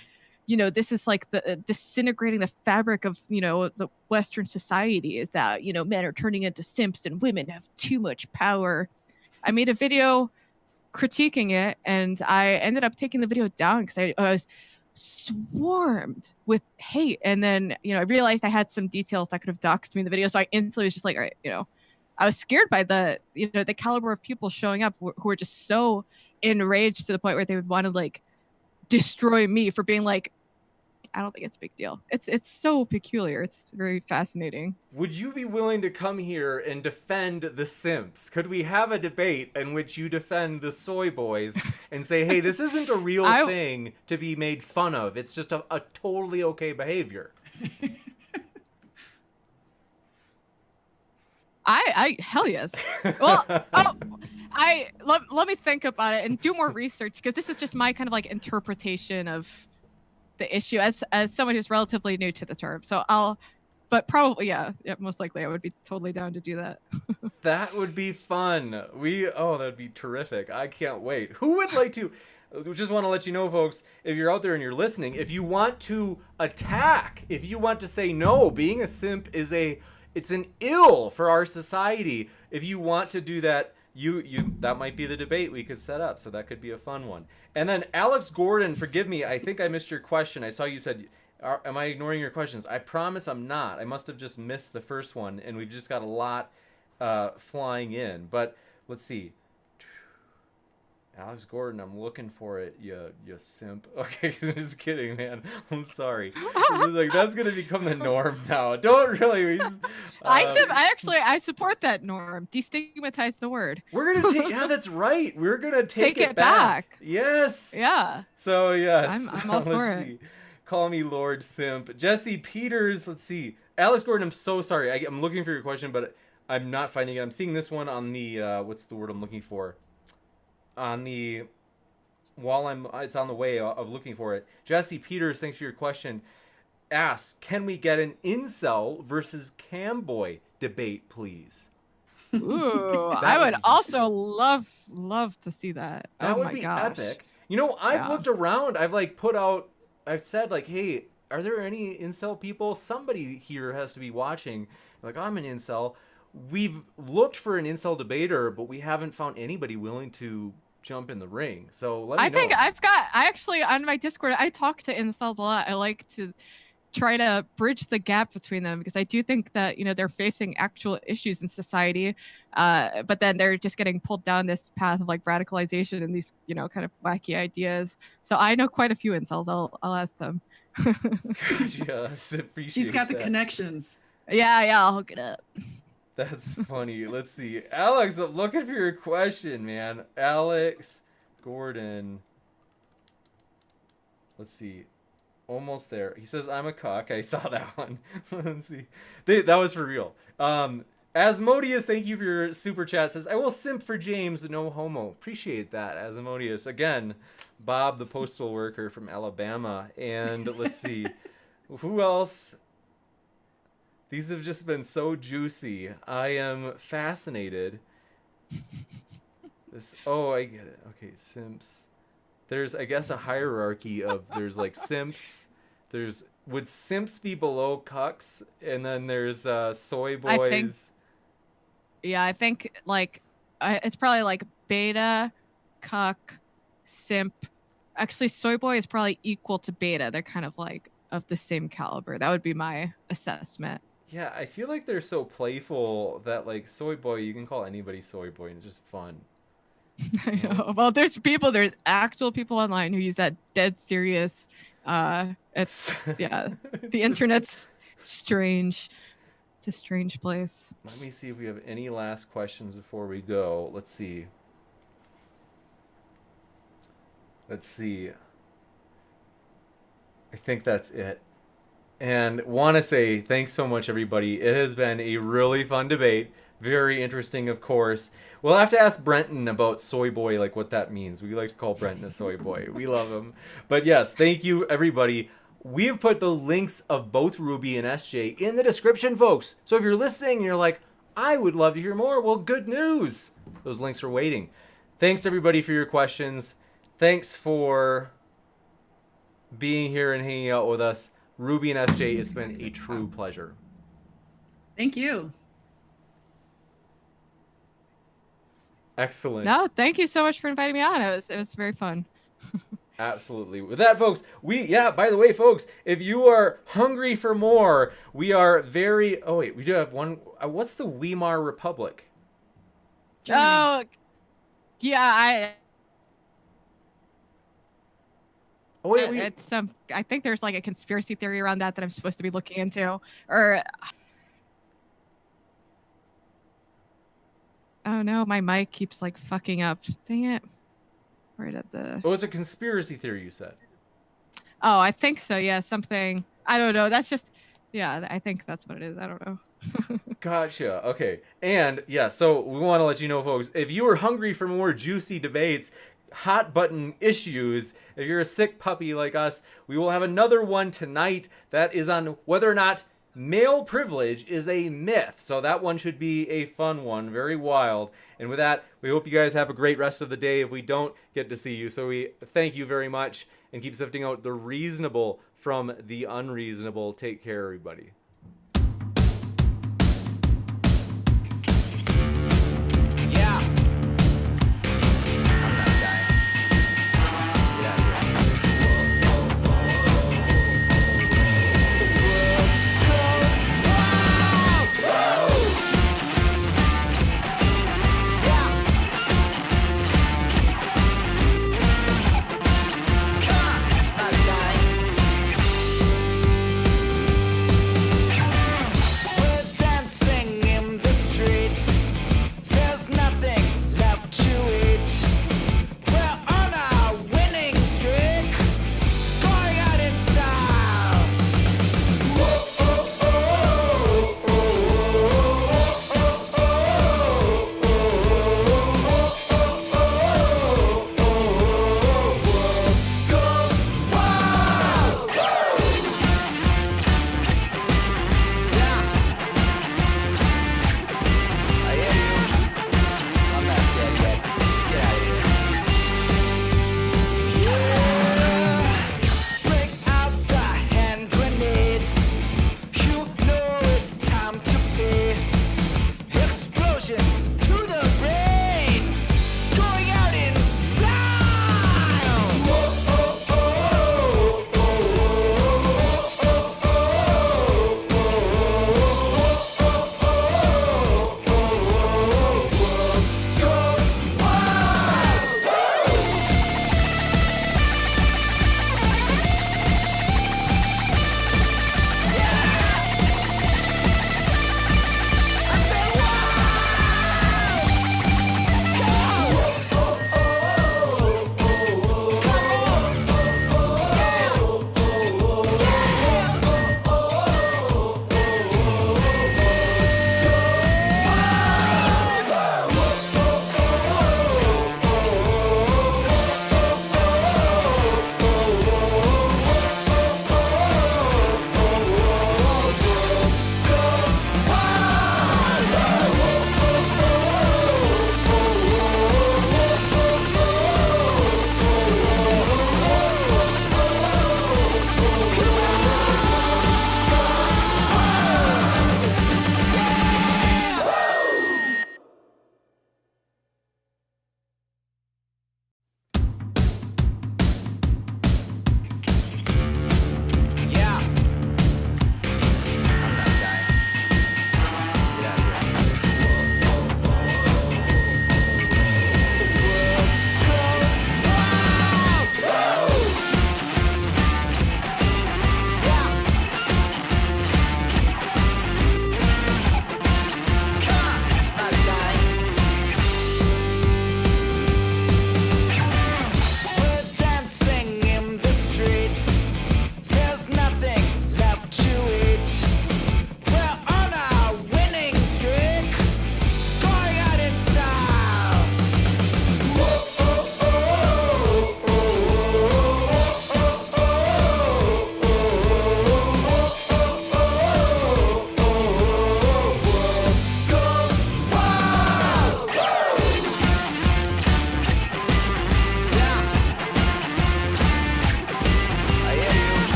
this is like the disintegrating the fabric of, the Western society is that, men are turning into simps and women have too much power. I made a video critiquing it, and I ended up taking the video down because I was swarmed with hate. And then, I realized I had some details that could have doxed me in the video. So I instantly was just like, all right, I was scared by the caliber of people showing up who were just so enraged to the point where they would want to like destroy me for being like, I don't think it's a big deal. It's so peculiar. It's very fascinating.
Would you be willing to come here and defend the simps? Could we have a debate in which you defend the soy boys and say, hey, this isn't a real thing to be made fun of. It's just a totally okay behavior.
I hell yes. Well, let me think about it and do more research, because this is just my kind of like interpretation of the issue as someone who's relatively new to the term. So but probably, yeah, most likely I would be totally down to do that.
That would be fun. That'd be terrific. I can't wait. Who would like to, just want to let you know, folks, if you're out there and you're listening, if you want to attack, if you want to say, no, being a simp it's an ill for our society. If you want to do that, that might be the debate we could set up. So that could be a fun one. And then Alex Gordon, forgive me, I think I missed your question. I saw you said, am I ignoring your questions? I promise I'm not. I must have just missed the first one, and we've just got a lot flying in. But let's see. Alex Gordon, I'm looking for it, you simp. Okay, just kidding, man. I'm sorry. Like, that's gonna become the norm now. Don't really.
I support that norm. Destigmatize the word.
We're gonna take. Yeah, that's right. We're gonna take it back. Yes.
Yeah.
So yes,
I'm all for it.
Call me Lord Simp. Jesse Peters. Let's see. Alex Gordon, I'm so sorry. I'm looking for your question, but I'm not finding it. I'm seeing this one on the what's the word I'm looking for? It's on the way of looking for it. Jesse Peters, thanks for your question. Asks, can we get an incel versus camboy debate, please?
Ooh, I would also love to see that.
That would be epic. I've looked around. I've said like, hey, are there any incel people? Somebody here has to be watching. Like, I'm an incel. We've looked for an incel debater, but we haven't found anybody willing to jump in the ring. So let me know.
I actually, on my Discord, I talk to incels a lot. I like to try to bridge the gap between them, because I do think that, they're facing actual issues in society, but then they're just getting pulled down this path of like radicalization and these, kind of wacky ideas. So I know quite a few incels. I'll ask them.
Gotcha.
She's got the connections.
Yeah, I'll hook it up.
That's funny. Let's see. Alex, I'm looking for your question, man. Alex Gordon. Let's see. Almost there. He says, I'm a cuck. I saw that one. Let's see. That was for real. Asmodeus, thank you for your super chat. Says, I will simp for James, no homo. Appreciate that, Asmodeus. Again, Bob, the postal worker from Alabama. And let's see. Who else? These have just been so juicy. I am fascinated. I get it. Okay, simps. There's, I guess, a hierarchy of, there's like simps. Would simps be below cucks? And then there's soy boys.
I think like, it's probably like beta, cuck, simp. Actually, soy boy is probably equal to beta. They're kind of like of the same caliber. That would be my assessment.
Yeah, I feel like they're so playful that, like, soy boy, you can call anybody soy boy, and it's just fun.
I know. Well, there's actual people online who use that dead serious. The internet's strange. It's a strange place.
Let me see if we have any last questions before we go. Let's see. I think that's it. And want to say thanks so much, everybody. It has been a really fun debate. Very interesting, of course. We'll have to ask Brenton about soy boy, like what that means. We like to call Brenton a soy boy. We love him. But yes, thank you, everybody. We've put the links of both Ruby and SJ in the description, folks. So if you're listening and you're like, I would love to hear more, well, good news. Those links are waiting. Thanks, everybody, for your questions. Thanks for being here and hanging out with us. Ruby and SJ, it's been a true pleasure.
Thank you.
Excellent.
No, thank you so much for inviting me on. It was very fun.
Absolutely. With that, folks, by the way, folks, if you are hungry for more, we are very, oh wait, we do have one, what's the Weimar Republic?
Germany.
Oh, yeah,
Oh wait,
it's some. I think there's like a conspiracy theory around that I'm supposed to be looking into, or oh no, my mic keeps like fucking up. Dang it! Right at the.
it was a conspiracy theory, you said.
Oh, I think so. Yeah, something. I don't know. That's just. Yeah, I think that's what it is. I don't know.
Gotcha. Okay. And yeah, so we want to let you know, folks, if you are hungry for more juicy debates, hot button issues, if you're a sick puppy like us, we will have another one tonight that is on whether or not male privilege is a myth. So that one should be a fun one, very wild. And with that, we hope you guys have a great rest of the day if we don't get to see you. So we thank you very much and keep sifting out the reasonable from the unreasonable. Take care, everybody.